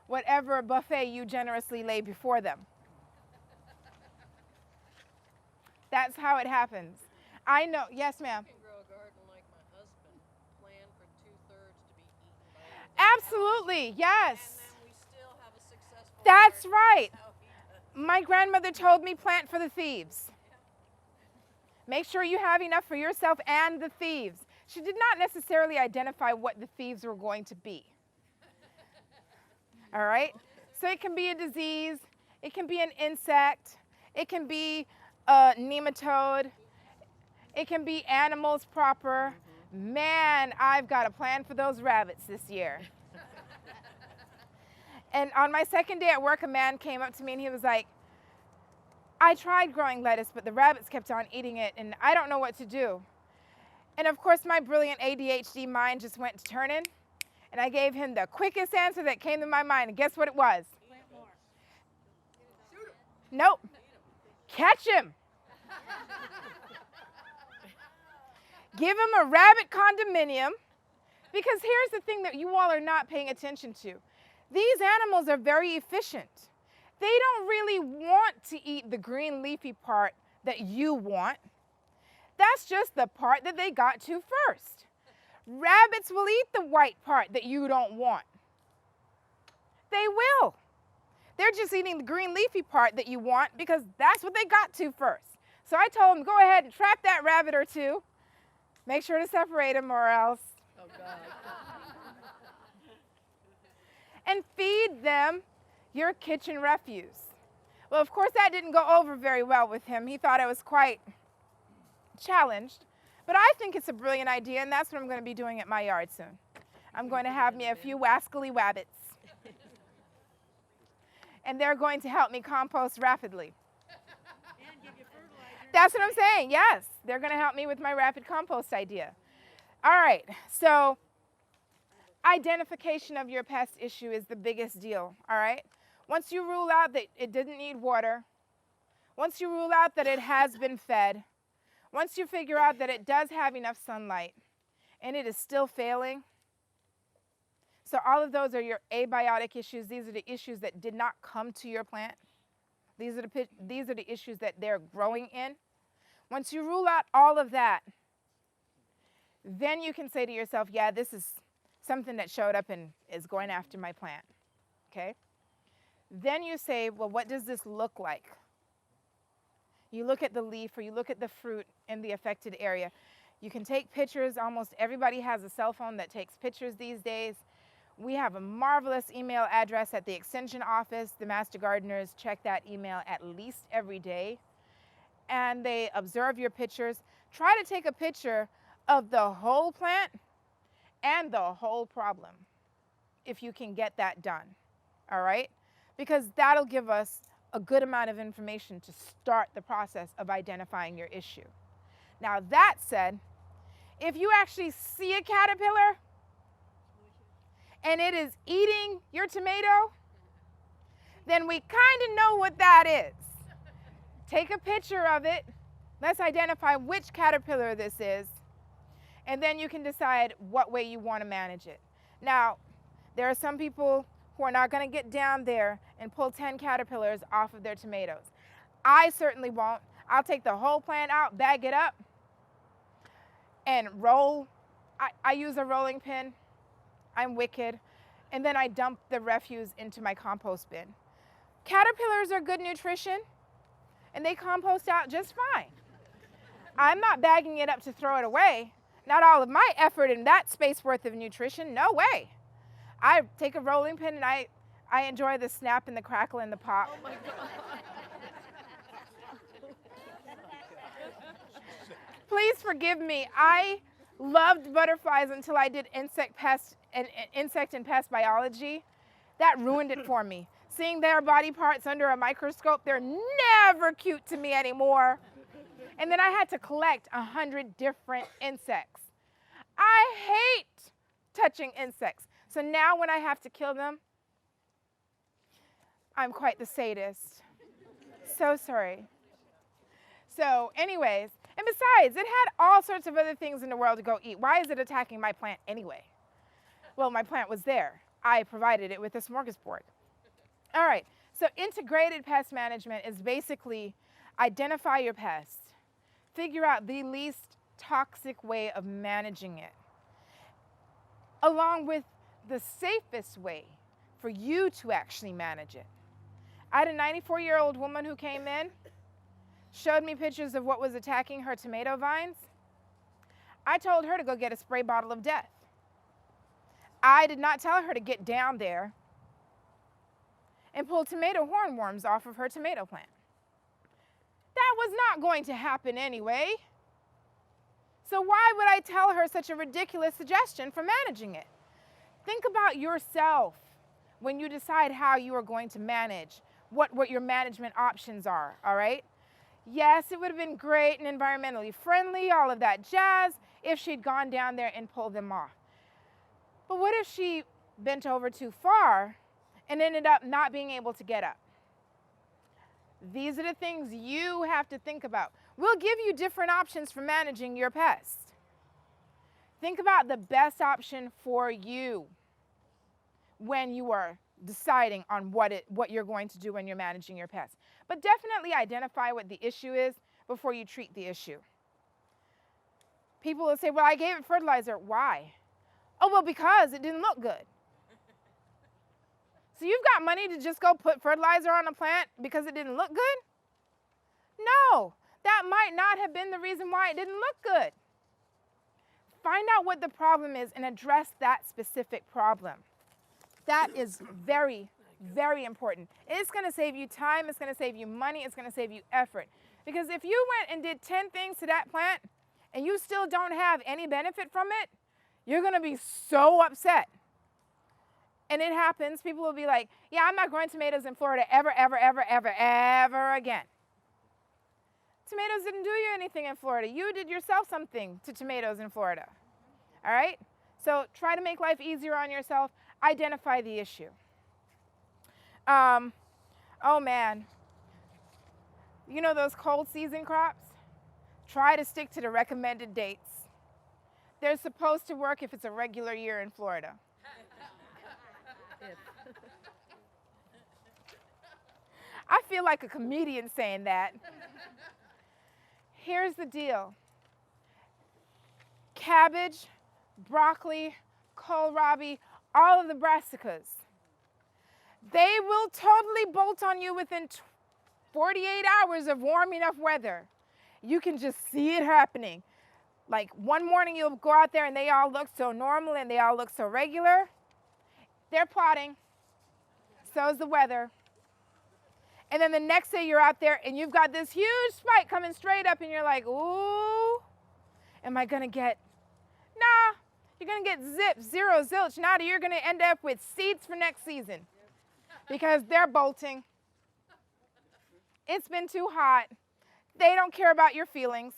Speaker 1: whatever buffet you generously lay before them. That's how it happens. I know, yes ma'am.
Speaker 2: You can grow a garden like my husband, plan for 2/3 to be eaten by the
Speaker 1: Absolutely, yes.
Speaker 2: And then we still have a successful
Speaker 1: That's
Speaker 2: garden.
Speaker 1: right.
Speaker 2: That's how he does.
Speaker 1: My grandmother told me plant for the thieves. Make sure you have enough for yourself and the thieves. She did not necessarily identify what the thieves were going to be. All right? So it can be a disease, it can be an insect, it can be a nematode, it can be animals proper. Man, I've got a plan for those rabbits this year. And on my second day at work, a man came up to me and he was like, I tried growing lettuce, but the rabbits kept on eating it, and I don't know what to do. And of course, my brilliant ADHD mind just went to turning, and I gave him the quickest answer that came to my mind, and guess what it was?
Speaker 2: Plant more.
Speaker 1: Nope. Catch him. Give him a rabbit condominium, because here's the thing that you all are not paying attention to. These animals are very efficient. They don't really want to eat the green leafy part that you want. That's just the part that they got to first. Rabbits will eat the white part that you don't want. They will. They're just eating the green leafy part that you want because that's what they got to first. So I told them, go ahead and trap that rabbit or two. Make sure to separate them or else.
Speaker 2: Oh, God.
Speaker 1: And feed them your kitchen refuse. Well, of course, that didn't go over very well with him. He thought I was quite challenged. But I think it's a brilliant idea, and that's what I'm going to be doing at my yard soon. I'm going to have me a few wascally wabbits. And they're going to help me compost rapidly.
Speaker 2: And give you fertilizer.
Speaker 1: That's what I'm saying, yes. They're going to help me with my rapid compost idea. All right, so identification of your pest issue is the biggest deal, all right? Once you rule out that it didn't need water, once you rule out that it has been fed, once you figure out that it does have enough sunlight and it is still failing, so all of those are your abiotic issues. These are the issues that did not come to your plant. These are the issues that they're growing in. Once you rule out all of that, then you can say to yourself, yeah, this is something that showed up and is going after my plant, okay? Then you say, well, what does this look like? You look at the leaf or you look at the fruit in the affected area. You can take pictures. Almost everybody has a cell phone that takes pictures these days. We have a marvelous email address at the Extension office. The Master Gardeners check that email at least every day. And they observe your pictures. Try to take a picture of the whole plant and the whole problem, if you can get that done, all right? Because that'll give us a good amount of information to start the process of identifying your issue. Now that said, if you actually see a caterpillar and it is eating your tomato, then we kind of know what that is. Take a picture of it. Let's identify which caterpillar this is, and then you can decide what way you want to manage it. Now, there are some people who are not going to get down there and pull 10 caterpillars off of their tomatoes. I certainly won't. I'll take the whole plant out, bag it up, and roll. I use a rolling pin. I'm wicked. And then I dump the refuse into my compost bin. Caterpillars are good nutrition, and they compost out just fine. I'm not bagging it up to throw it away. not all of my effort in that space worth of nutrition. No way. I take a rolling pin and I enjoy the snap and the crackle and the pop.
Speaker 2: Oh my God.
Speaker 1: Please forgive me. I loved butterflies until I did insect and pest biology. That ruined it for me. Seeing their body parts under a microscope, they're never cute to me anymore. And then I had to collect 100 different insects. I hate touching insects. So now when I have to kill them, I'm quite the sadist. So sorry. So anyways, and besides, it had all sorts of other things in the world to go eat. Why is it attacking my plant anyway? Well, my plant was there. I provided it with a smorgasbord. All right, so integrated pest management is basically identify your pest, figure out the least toxic way of managing it, along with the safest way for you to actually manage it. I had a 94-year-old woman who came in, showed me pictures of what was attacking her tomato vines. I told her to go get a spray bottle of death. I did not tell her to get down there and pull tomato hornworms off of her tomato plant. That was not going to happen anyway. So why would I tell her such a ridiculous suggestion for managing it? Think about yourself when you decide how you are going to manage, what your management options are, all right? Yes, it would have been great and environmentally friendly, all of that jazz, if she'd gone down there and pulled them off. But what if she bent over too far and ended up not being able to get up? These are the things you have to think about. We'll give you different options for managing your pest. Think about the best option for you when you are deciding on what you're going to do when you're managing your pest. But definitely identify what the issue is before you treat the issue. People will say, well, I gave it fertilizer. Why? Oh, well, because it didn't look good. So you've got money to just go put fertilizer on a plant because it didn't look good? No, that might not have been the reason why it didn't look good. Find out what the problem is and address that specific problem. That is very, very important. It's going to save you time, it's going to save you money, it's going to save you effort. Because if you went and did 10 things to that plant and you still don't have any benefit from it, you're going to be so upset. And it happens. People will be like, yeah, I'm not growing tomatoes in Florida ever, ever, ever, ever, ever again. Tomatoes didn't do you anything in Florida. You did yourself something to tomatoes in Florida. All right? So try to make life easier on yourself. Identify the issue. Oh, man. You know those cold season crops? Try to stick to the recommended dates. They're supposed to work if it's a regular year in Florida. I feel like a comedian saying that. Here's the deal. Cabbage, broccoli, kohlrabi, all of the brassicas, they will totally bolt on you within 48 hours of warm enough weather. You can just see it happening. Like one morning you'll go out there and they all look so normal and they all look so regular. They're plotting. So's the weather. And then the next day you're out there and you've got this huge spike coming straight up and you're like, ooh, am I gonna get, nah, you're gonna get zip, zero, zilch. Nada, you're gonna end up with seeds for next season because they're bolting. It's been too hot. They don't care about your feelings.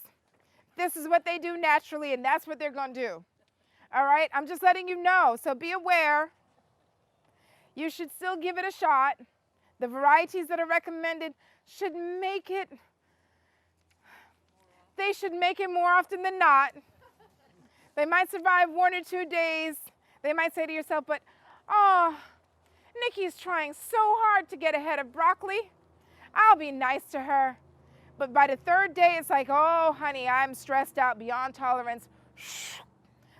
Speaker 1: This is what they do naturally and that's what they're gonna do. All right, I'm just letting you know, so be aware. You should still give it a shot. The varieties that are recommended should make it, they should make it more often than not. They might survive 1 or 2 days. They might say to yourself, but, oh, Nikki's trying so hard to get ahead of broccoli. I'll be nice to her. But by the 3rd day, it's like, oh, honey, I'm stressed out beyond tolerance. Shh.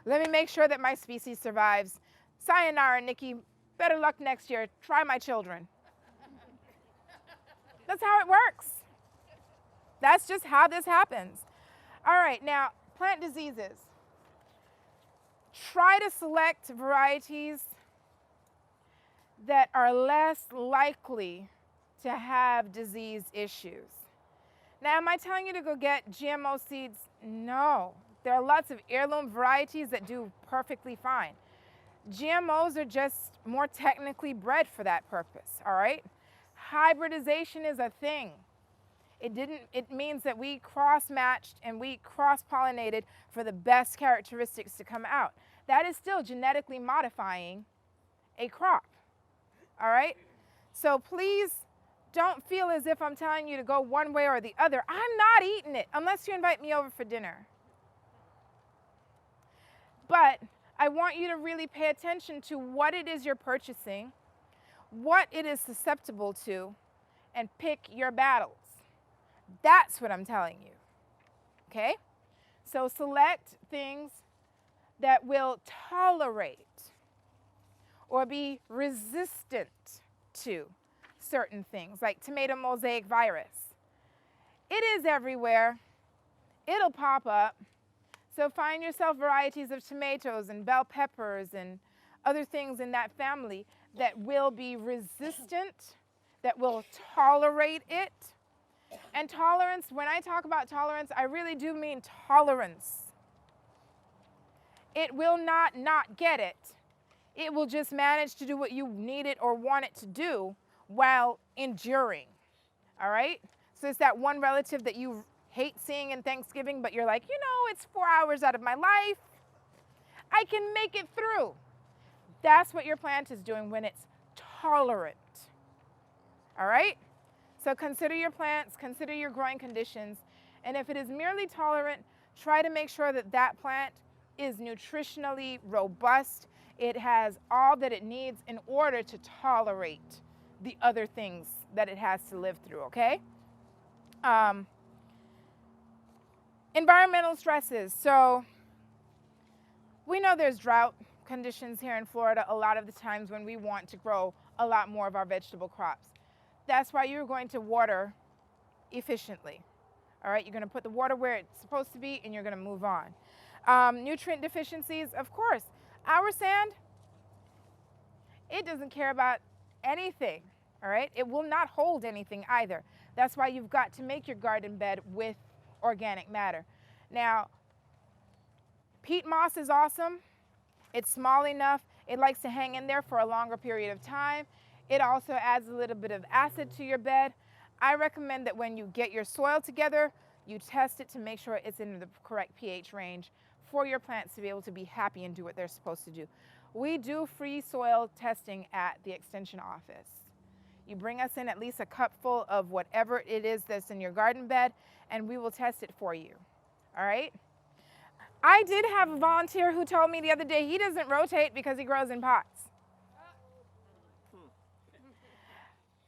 Speaker 1: Let me make sure that my species survives. Sayonara, Nikki. Better luck next year. Try my children. That's how it works. That's just how this happens. All right, now, plant diseases. Try to select varieties that are less likely to have disease issues. Now, am I telling you to go get GMO seeds? No. There are lots of heirloom varieties that do perfectly fine. GMOs are just more technically bred for that purpose, all right? Hybridization is a thing. It means that we cross-matched and we cross-pollinated for the best characteristics to come out. That is still genetically modifying a crop, all right? So please don't feel as if I'm telling you to go one way or the other. I'm not eating it unless you invite me over for dinner. But I want you to really pay attention to what it is you're purchasing, what it is susceptible to, and pick your battles. That's what I'm telling you, okay? So select things that will tolerate or be resistant to certain things, like tomato mosaic virus. It is everywhere. It'll pop up. So find yourself varieties of tomatoes and bell peppers and other things in that family that will be resistant, that will tolerate it. And tolerance, when I talk about tolerance, I really do mean tolerance. It will not get it. It will just manage to do what you need it or want it to do while enduring, all right? So it's that one relative that you hate seeing in Thanksgiving, but you're like, you know, it's 4 hours out of my life. I can make it through. That's what your plant is doing when it's tolerant, all right? So consider your plants, consider your growing conditions, and if it is merely tolerant, try to make sure that that plant is nutritionally robust. It has all that it needs in order to tolerate the other things that it has to live through, okay? Environmental stresses. So we know there's drought conditions here in Florida a lot of the times when we want to grow a lot more of our vegetable crops. That's why you're going to water efficiently. All right, you're going to put the water where it's supposed to be and you're going to move on. Nutrient deficiencies, of course. Our sand, it doesn't care about anything, all right? It will not hold anything either. That's why you've got to make your garden bed with organic matter. Now, peat moss is awesome. It's small enough. It likes to hang in there for a longer period of time. It also adds a little bit of acid to your bed. I recommend that when you get your soil together, you test it to make sure it's in the correct pH range for your plants to be able to be happy and do what they're supposed to do. We do free soil testing at the extension office. You bring us in at least a cupful of whatever it is that's in your garden bed, and we will test it for you, all right? I did have a volunteer who told me the other day he doesn't rotate because he grows in pots.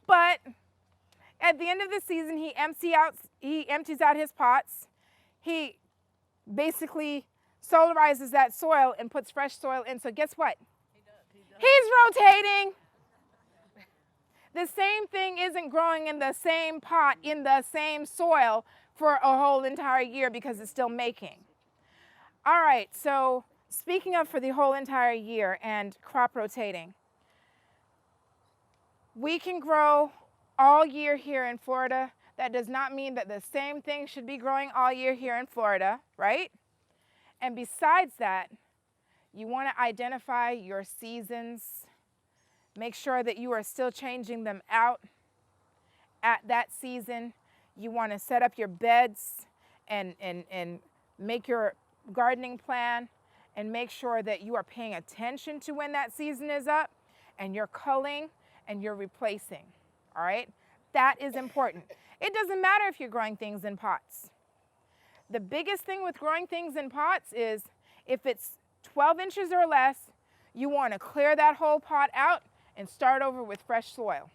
Speaker 1: But at the end of the season, he empties out his pots. He basically solarizes that soil and puts fresh soil in. So guess what? He's rotating. The same thing isn't growing in the same pot, in the same soil for a whole entire year because it's still making. All right, so speaking of for the whole entire year and crop rotating, we can grow all year here in Florida. That does not mean that the same thing should be growing all year here in Florida, right? And besides that, you want to identify your seasons. Make sure that you are still changing them out at that season. You want to set up your beds and make your gardening plan and make sure that you are paying attention to when that season is up and you're culling and you're replacing, all right? That is important. It doesn't matter if you're growing things in pots. The biggest thing with growing things in pots is if it's 12 inches or less, you want to clear that whole pot out and start over with fresh soil.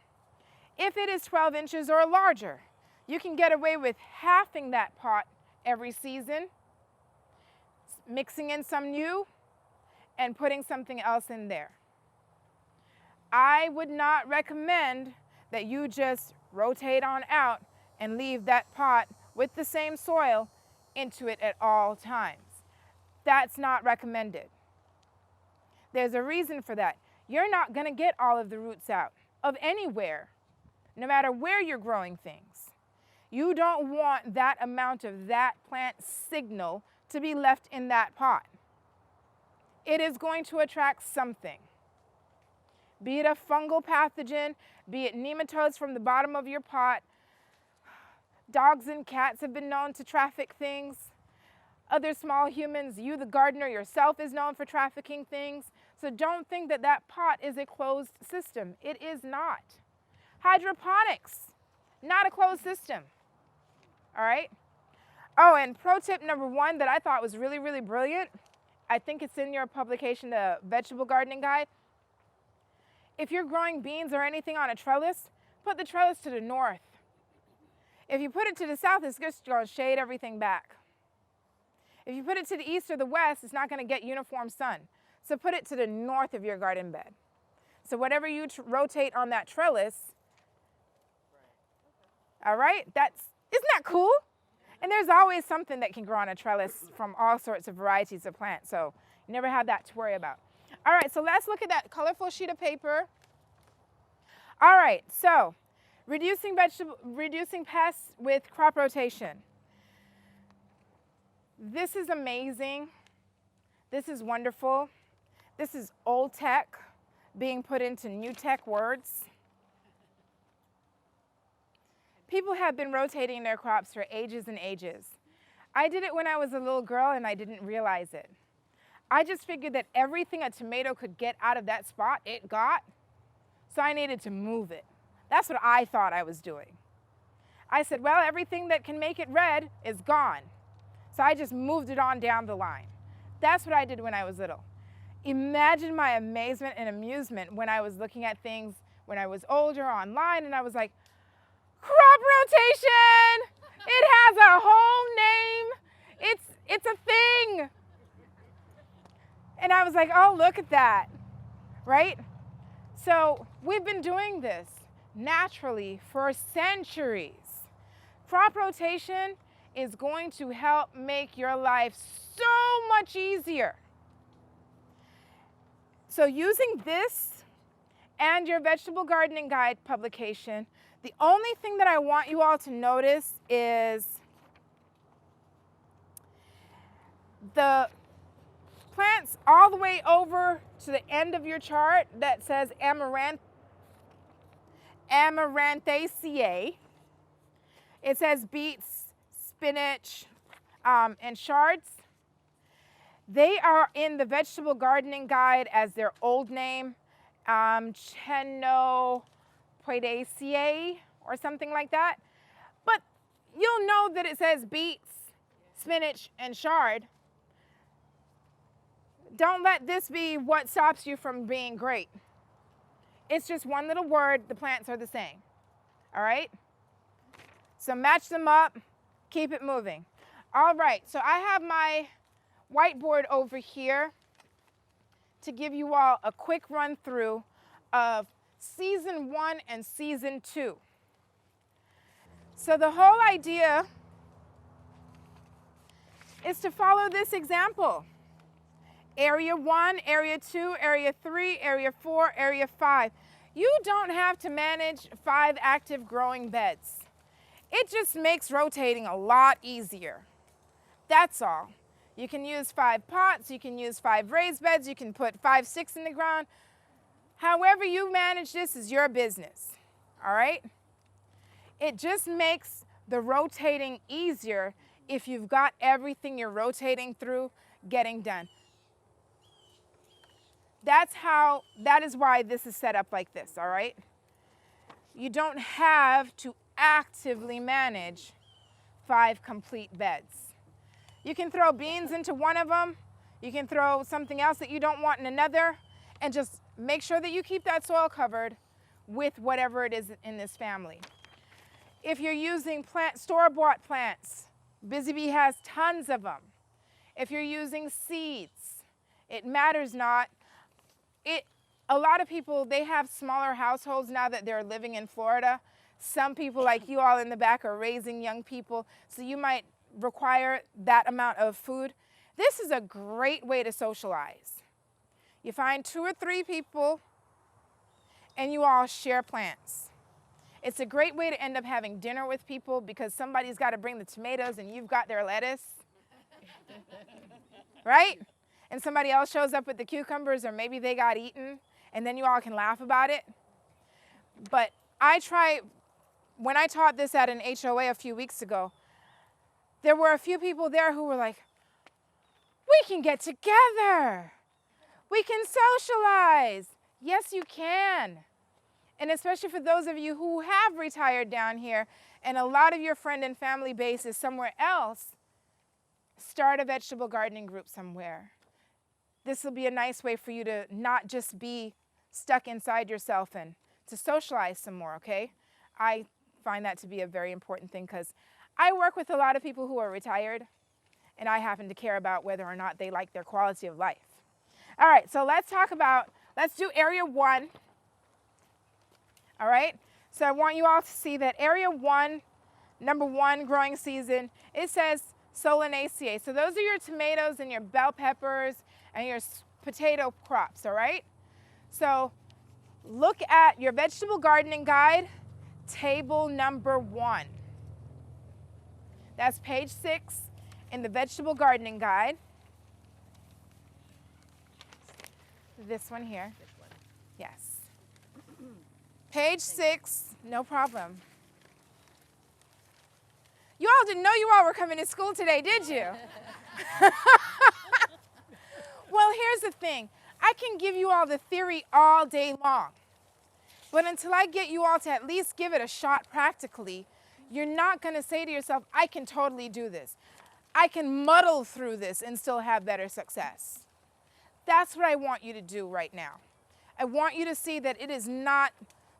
Speaker 1: If it is 12 inches or larger, you can get away with halving that pot every season, mixing in some new and putting something else in there. I would not recommend that you just rotate on out and leave that pot with the same soil into it at all times. That's not recommended, There's a reason for that. You're not going to get all of the roots out of anywhere, no matter where you're growing things. You don't want that amount of that plant signal to be left in that pot. It is going to attract something. Be it a fungal pathogen, be it nematodes from the bottom of your pot. Dogs and cats have been known to traffic things. Other small humans, you the gardener yourself is known for trafficking things. So don't think that that pot is a closed system. It is not. Hydroponics, not a closed system. All right? Oh, and pro tip number 1 that I thought was really, really brilliant. I think it's in your publication, the Vegetable Gardening Guide. If you're growing beans or anything on a trellis, put the trellis to the north. If you put it to the south, it's just going to shade everything back. If you put it to the east or the west, it's not going to get uniform sun. So put it to the north of your garden bed. So whatever you rotate on that trellis, all right, isn't that cool? And there's always something that can grow on a trellis from all sorts of varieties of plants, so you never have that to worry about. All right, so let's look at that colorful sheet of paper. All right, so reducing pests with crop rotation. This is amazing. This is wonderful. This is old tech being put into new tech words. People have been rotating their crops for ages and ages. I did it when I was a little girl and I didn't realize it. I just figured that everything a tomato could get out of that spot, it got, so I needed to move it. That's what I thought I was doing. I said, well, everything that can make it red is gone. So I just moved it on down the line. That's what I did when I was little. Imagine my amazement and amusement when I was looking at things when I was older online and I was like, crop rotation! It has a whole name. It's a thing. And I was like, oh, look at that, right? So we've been doing this naturally for centuries. Crop rotation is going to help make your life so much easier. So using this and your Vegetable Gardening Guide publication, the only thing that I want you all to notice is the plants all the way over to the end of your chart that says Amarantaceae. It says beets, spinach, and shards. They are in the Vegetable Gardening Guide as their old name, Chenopodiaceae or something like that. But you'll know that it says beets, spinach, and chard. Don't let this be what stops you from being great. It's just one little word. The plants are the same. All right? So match them up. Keep it moving. All right. So I have my whiteboard over here to give you all a quick run through of season 1 and season 2. So the whole idea is to follow this example. Area 1, Area 2, Area 3, Area 4, Area 5. You don't have to manage 5 active growing beds. It just makes rotating a lot easier. That's all. You can use 5 pots, you can use 5 raised beds, you can put 5, 6 in the ground. However you manage this is your business, all right? It just makes the rotating easier if you've got everything you're rotating through getting done. That is why this is set up like this, all right? You don't have to actively manage 5 complete beds. You can throw beans into one of them. You can throw something else that you don't want in another, and just make sure that you keep that soil covered with whatever it is in this family. If you're using store-bought plants, Busy Bee has tons of them. If you're using seeds, it matters not. A lot of people, they have smaller households now that they're living in Florida. Some people like you all in the back are raising young people, so you might require that amount of food. This is a great way to socialize. You find 2 or 3 people and you all share plants. It's a great way to end up having dinner with people because somebody's got to bring the tomatoes and you've got their lettuce. Right? And somebody else shows up with the cucumbers, or maybe they got eaten, and then you all can laugh about it. But when I taught this at an HOA a few weeks ago, there were a few people there who were like, we can get together. We can socialize. Yes, you can. And especially for those of you who have retired down here and a lot of your friend and family base is somewhere else, start a vegetable gardening group somewhere. This will be a nice way for you to not just be stuck inside yourself and to socialize some more, okay? I find that to be a very important thing because I work with a lot of people who are retired, and I happen to care about whether or not they like their quality of life. All right, so let's do area 1. All right, so I want you all to see that area 1, number 1 growing season, it says Solanaceae. So those are your tomatoes and your bell peppers and your potato crops, all right? So look at your vegetable gardening guide, table number 1. That's page 6 in the vegetable gardening guide. This one here.
Speaker 2: This one.
Speaker 1: Yes. Page 6, no problem. You all didn't know you all were coming to school today, did you? Well, here's the thing. I can give you all the theory all day long. But until I get you all to at least give it a shot practically, you're not going to say to yourself, I can totally do this. I can muddle through this and still have better success. That's what I want you to do right now. I want you to see that it is not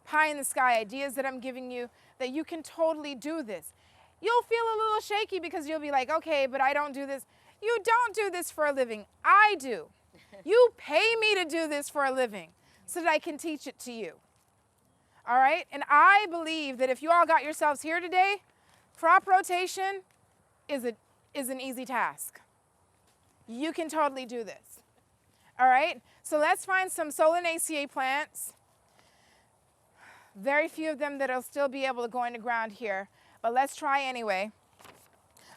Speaker 1: pie in the sky ideas that I'm giving you, that you can totally do this. You'll feel a little shaky because you'll be like, okay, but I don't do this. You don't do this for a living. I do. You pay me to do this for a living so that I can teach it to you. All right? And I believe that if you all got yourselves here today, crop rotation is an easy task. You can totally do this. All right? So let's find some Solanaceae plants. Very few of them that'll still be able to go in the ground here, but let's try anyway.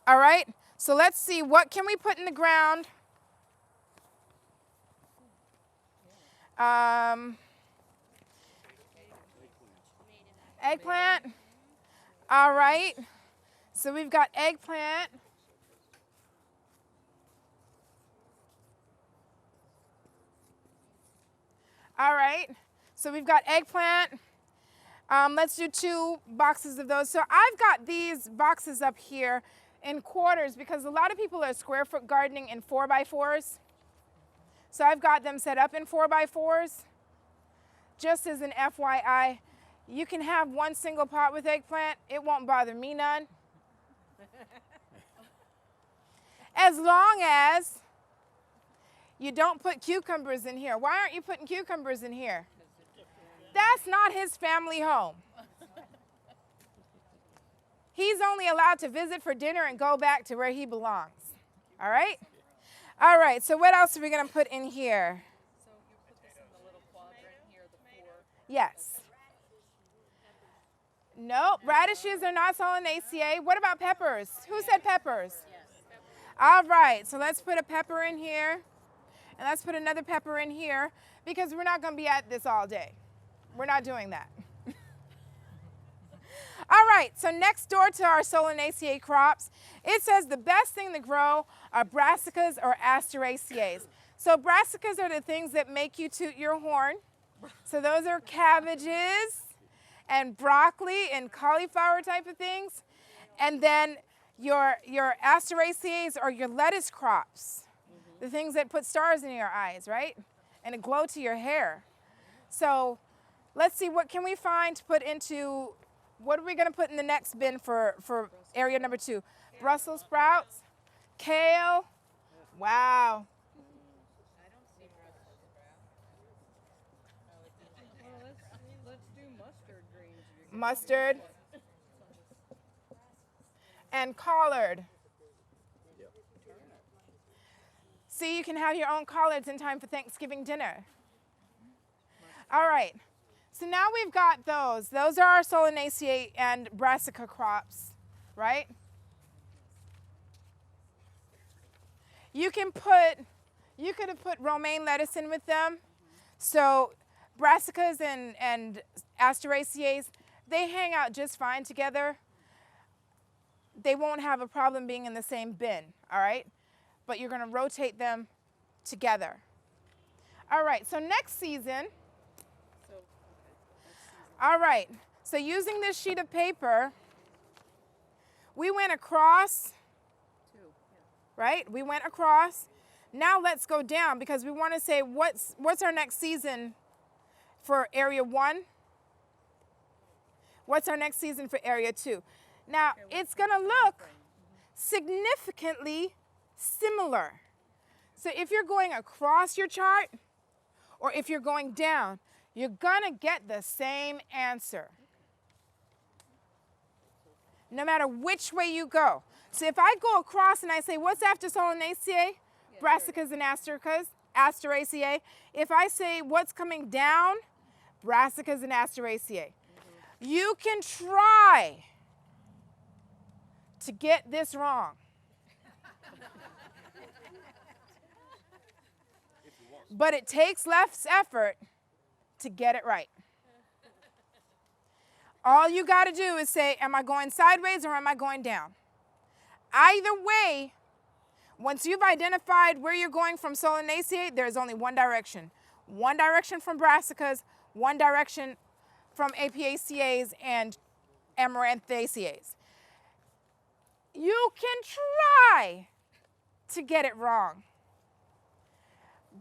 Speaker 1: All right? So let's see, what can we put in the ground? Eggplant. All right. So we've got eggplant. All right. So we've got eggplant. Let's do 2 boxes of those. So I've got these boxes up here in quarters because a lot of people are square foot gardening in 4x4s. So I've got them set up in 4x4s. Just as an FYI, you can have 1 single pot with eggplant. It won't bother me none. As long as you don't put cucumbers in here. Why aren't you putting cucumbers in here? That's not his family home. He's only allowed to visit for dinner and go back to where he belongs. All right? All right, so what else are we going to put in here?
Speaker 2: So you put this in the little quadrant here, the 4.
Speaker 1: Yes. Nope, radishes are not Solanaceae. What about peppers? Who said peppers?
Speaker 2: Yes.
Speaker 1: All right, so let's put a pepper in here. And let's put another pepper in here because we're not going to be at this all day. We're not doing that. All right, so next door to our Solanaceae crops, it says the best thing to grow are brassicas or asteraceae. So brassicas are the things that make you toot your horn. So those are cabbages and broccoli and cauliflower type of things. And then your asteraceae are your lettuce crops, the things that put stars in your eyes, right? And a glow to your hair. So let's see, what can we find to put into, what are we going to put in the next bin for area number 2? Brussels sprouts, kale. Wow.
Speaker 2: I don't see Brussels sprouts.
Speaker 3: Well, let's do mustard greens.
Speaker 1: Mustard and collard. See, you can have your own collards in time for Thanksgiving dinner. All right. So now we've got those. Those are our Solanaceae and Brassica crops, right? You could have put romaine lettuce in with them. So Brassicas and Asteraceae, they hang out just fine together. They won't have a problem being in the same bin, all right? But you're gonna rotate them together. All right, so next season, all right, so using this sheet of paper, we went across, right? We went across. Now let's go down because we want to say what's our next season for area 1? What's our next season for area 2? Now, it's going to look significantly similar. So if you're going across your chart or if you're going down, you're going to get the same answer, no matter which way you go. So if I go across and I say, what's after Solanaceae? Brassicas and Asteraceae. If I say, what's coming down? Brassicas and Asteraceae. You can try to get this wrong. But it takes less effort to get it right. All you got to do is say, am I going sideways or am I going down? Either way, once you've identified where you're going from Solanaceae, there's only one direction. One direction from Brassicas, one direction from Apiaceae and Amaranthaceae. You can try to get it wrong,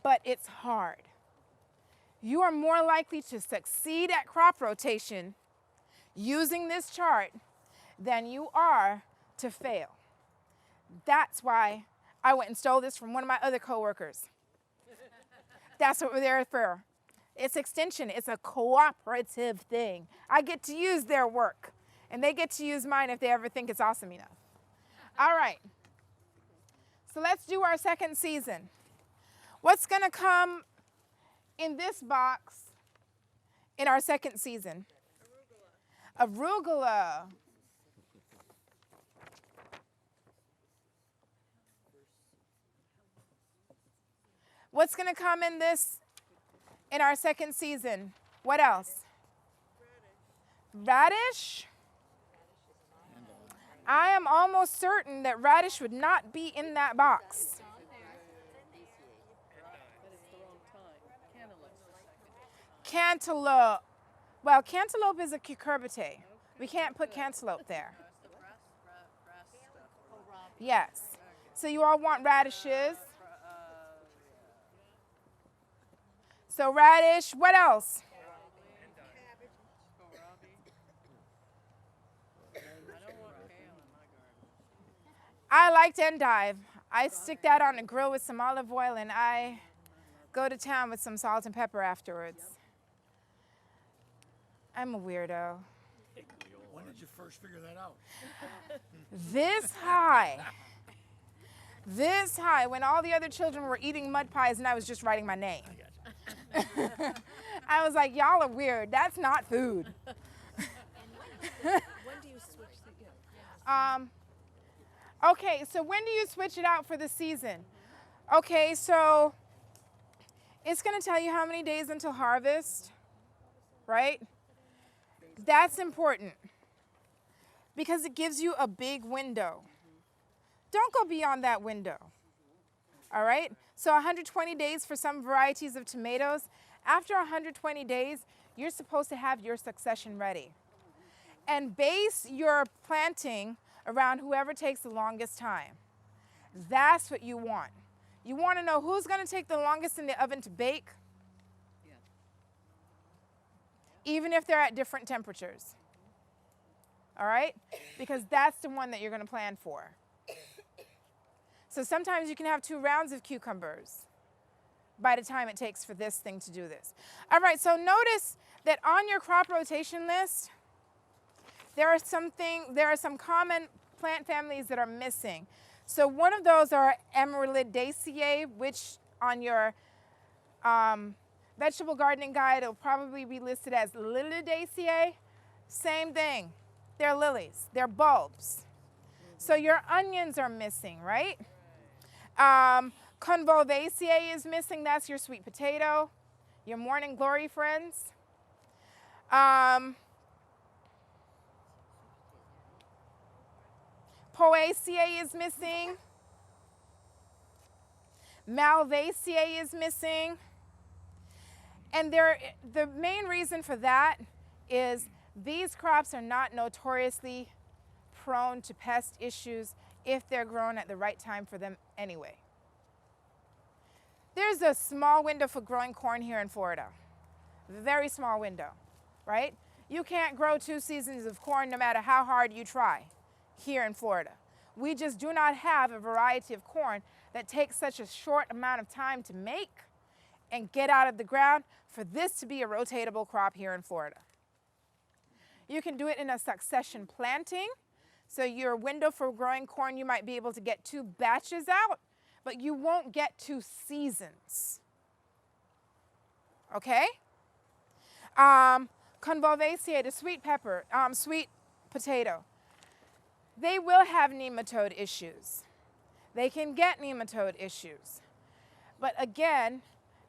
Speaker 1: but it's hard. You are more likely to succeed at crop rotation using this chart than you are to fail. That's why I went and stole this from one of my other coworkers. That's what we're there for. It's extension. It's a cooperative thing. I get to use their work, and they get to use mine if they ever think it's awesome enough. All right. So let's do our second season. What's going to come in this box in our second season? Arugula. What's going to come in our second season? What else? Radish. I am almost certain that radish would not be in that box. Cantaloupe. Well, cantaloupe is a cucurbitae. We can't put cantaloupe there. Yes. So you all want radishes. So radish, what else? I liked endive. I stick that on the grill with some olive oil and I go to town with some salt and pepper afterwards. I'm a weirdo.
Speaker 4: When did you first figure that out?
Speaker 1: This high, when all the other children were eating mud pies and I was just writing my name. I was like, y'all are weird. That's not food.
Speaker 3: When do you switch the
Speaker 1: Okay, so when do you switch it out for the season? Okay, so it's going to tell you how many days until harvest, right? That's important because it gives you a big window. Don't go beyond that window, all right? So 120 days for some varieties of tomatoes. After 120 days, you're supposed to have your succession ready. And base your planting around whoever takes the longest time. That's what you want. You want to know who's going to take the longest in the oven to bake, even if they're at different temperatures. All right? Because that's the one that you're going to plan for. So sometimes you can have 2 rounds of cucumbers by the time it takes for this thing to do this. All right, so notice that on your crop rotation list, there are some common plant families that are missing. So one of those are Amaryllidaceae, which on your vegetable gardening guide, it'll probably be listed as Lilidaceae. Same thing. They're lilies. They're bulbs. So your onions are missing, right? Convolvaceae is missing. That's your sweet potato, your morning glory friends. Poaceae is missing. Malvaceae is missing. And the main reason for that is these crops are not notoriously prone to pest issues if they're grown at the right time for them anyway. There's a small window for growing corn here in Florida. Very small window, right? You can't grow 2 seasons of corn no matter how hard you try here in Florida. We just do not have a variety of corn that takes such a short amount of time to make and get out of the ground for this to be a rotatable crop here in Florida. You can do it in a succession planting. So your window for growing corn, you might be able to get 2 batches out, but you won't get 2 seasons. Okay? Convolvaceae, the sweet pepper, sweet potato. They will have nematode issues. They can get nematode issues. But again,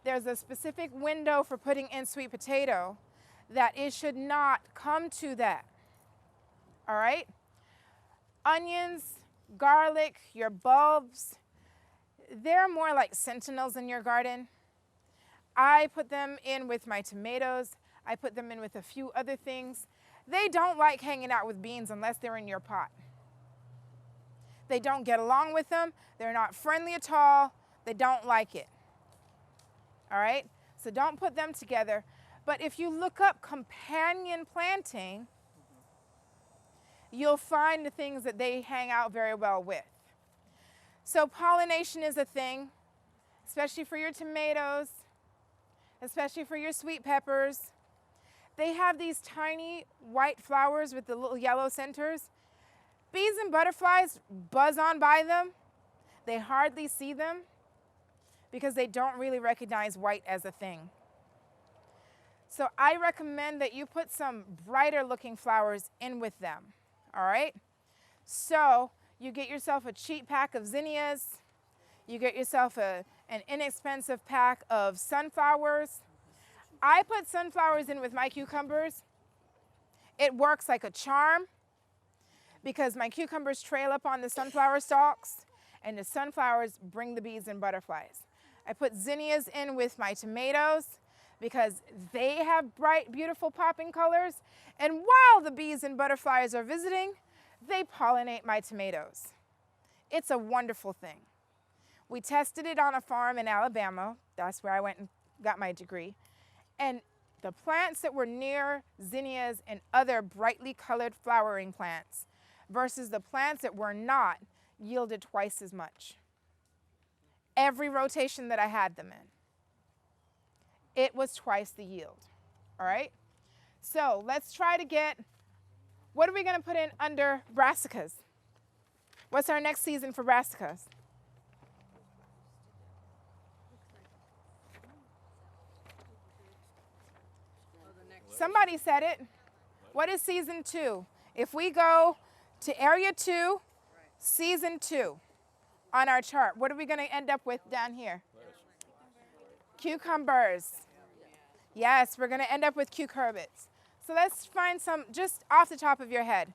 Speaker 1: there's a specific window for putting in sweet potato that it should not come to that. All right? Onions, garlic, your bulbs, they're more like sentinels in your garden. I put them in with my tomatoes. I put them in with a few other things. They don't like hanging out with beans unless they're in your pot. They don't get along with them. They're not friendly at all. They don't like it. All right? So don't put them together. But if you look up companion planting, you'll find the things that they hang out very well with. So pollination is a thing, especially for your tomatoes, especially for your sweet peppers. They have these tiny white flowers with the little yellow centers. Bees and butterflies buzz on by them. They hardly see them because they don't really recognize white as a thing. So I recommend that you put some brighter looking flowers in with them, all right? So you get yourself a cheap pack of zinnias, you get yourself an inexpensive pack of sunflowers. I put sunflowers in with my cucumbers. It works like a charm because my cucumbers trail up on the sunflower stalks and the sunflowers bring the bees and butterflies. I put zinnias in with my tomatoes because they have bright, beautiful popping colors. And while the bees and butterflies are visiting, they pollinate my tomatoes. It's a wonderful thing. We tested it on a farm in Alabama. That's where I went and got my degree. And the plants that were near zinnias and other brightly colored flowering plants versus the plants that were not yielded twice as much. Every rotation that I had them in, it was twice the yield, all right? So let's try to get, what are we gonna put in under brassicas? What's our next season for brassicas? Somebody said it. What is season 2? If we go to area 2, season 2 on our chart, what are we gonna end up with down here? Cucumbers. Yes, we're gonna end up with cucurbits. So let's find some just off the top of your head.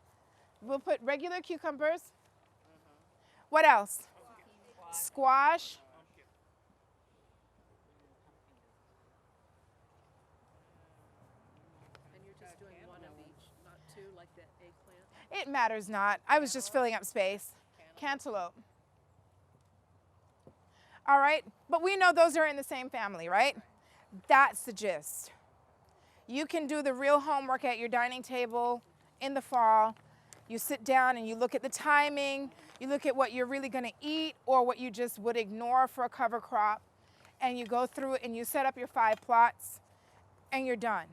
Speaker 1: We'll put regular cucumbers. What else? Squash.
Speaker 2: And you're just doing one of each, not 2 like the eggplant?
Speaker 1: It matters not. I was just filling up space. Cantaloupe. All right, but we know those are in the same family, right? That's the gist. You can do the real homework at your dining table in the fall. You sit down and you look at the timing, you look at what you're really gonna eat or what you just would ignore for a cover crop, and you go through it and you set up your 5 plots and you're done.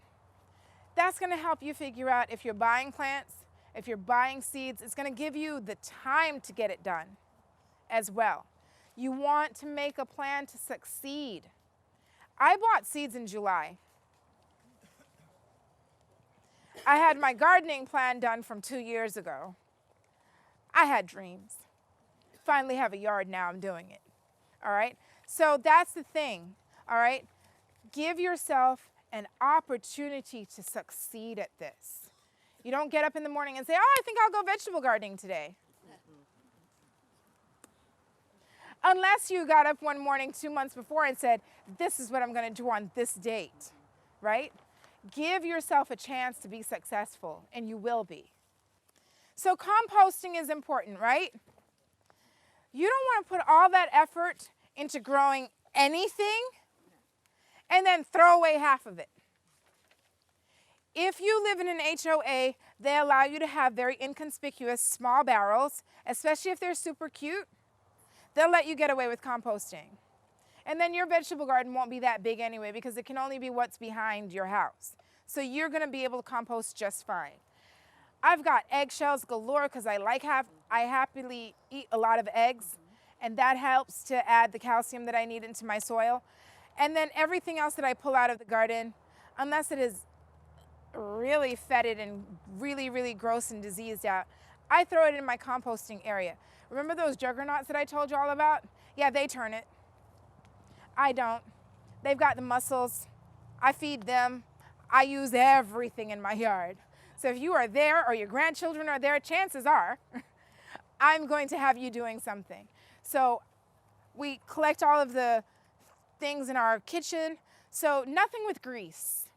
Speaker 1: That's gonna help you figure out if you're buying plants, if you're buying seeds, it's gonna give you the time to get it done as well. You want to make a plan to succeed. I bought seeds in July. I had my gardening plan done from 2 years ago. I had dreams. Finally have a yard now, I'm doing it. All right? So that's the thing, all right? Give yourself an opportunity to succeed at this. You don't get up in the morning and say, oh, I think I'll go vegetable gardening today. Unless you got up one morning 2 months before and said, this is what I'm going to do on this date, right? Give yourself a chance to be successful, and you will be. So composting is important, right? You don't want to put all that effort into growing anything and then throw away half of it. If you live in an HOA, they allow you to have very inconspicuous small barrels, especially if they're super cute. They'll let you get away with composting. And then your vegetable garden won't be that big anyway because it can only be what's behind your house. So you're going to be able to compost just fine. I've got eggshells galore because I happily eat a lot of eggs, and that helps to add the calcium that I need into my soil. And then everything else that I pull out of the garden, unless it is really fetid and really, really gross and diseased out, I throw it in my composting area. Remember those juggernauts that I told you all about? Yeah, they turn it. I don't. They've got the muscles. I feed them. I use everything in my yard. So if you are there or your grandchildren are there, chances are I'm going to have you doing something. So we collect all of the things in our kitchen. So nothing with grease.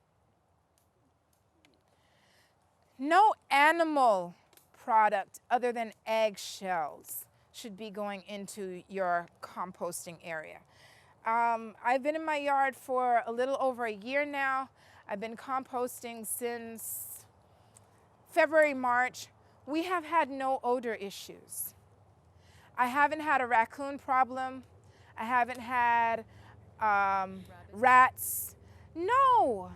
Speaker 1: No animal product other than eggshells should be going into your composting area. I've been in my yard for a little over a year now. I've been composting since February, March. We have had no odor issues. I haven't had a raccoon problem. I haven't had rats. No,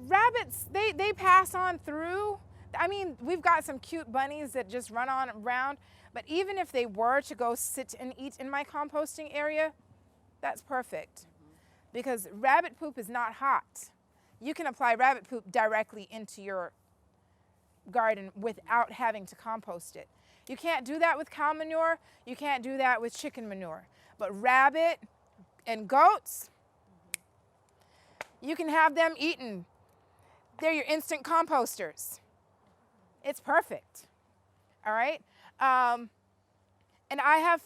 Speaker 1: rabbits, they pass on through. I mean, we've got some cute bunnies that just run on around, but even if they were to go sit and eat in my composting area, that's perfect because rabbit poop is not hot. You can apply rabbit poop directly into your garden without having to compost it. You can't do that with cow manure. You can't do that with chicken manure. But rabbit and goats, you can have them eaten. They're your instant composters. It's perfect, all right? And I have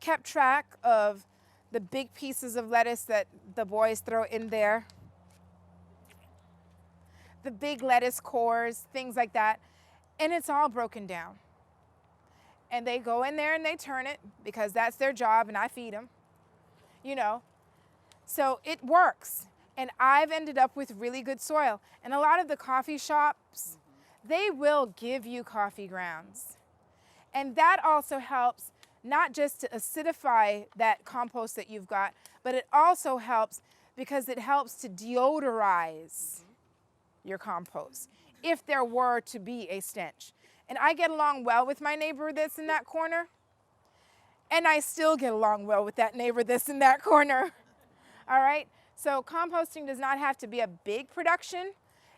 Speaker 1: kept track of the big pieces of lettuce that the boys throw in there. The big lettuce cores, things like that. And it's all broken down. And they go in there and they turn it because that's their job and I feed them, you know. So it works. And I've ended up with really good soil. And a lot of the coffee shops, they will give you coffee grounds. And that also helps not just to acidify that compost that you've got, but it also helps because it helps to deodorize your compost if there were to be a stench. And I get along well with my neighbor that's in that corner, and I still get along well with that neighbor that's in that corner. All right? So composting does not have to be a big production.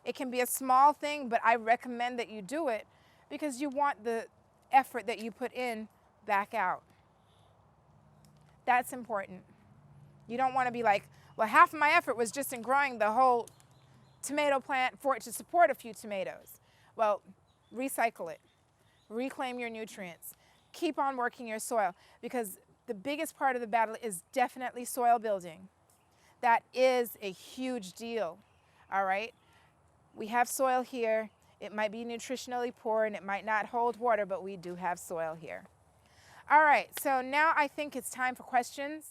Speaker 1: It can be a small thing, but I recommend that you do it because you want the effort that you put in back out. That's important. You don't want to be like, well, half of my effort was just in growing the whole tomato plant for it to support a few tomatoes. Well, recycle it. Reclaim your nutrients. Keep on working your soil because the biggest part of the battle is definitely soil building. That is a huge deal, all right? We have soil here. It might be nutritionally poor and it might not hold water, but we do have soil here. All right, so now I think it's time for questions.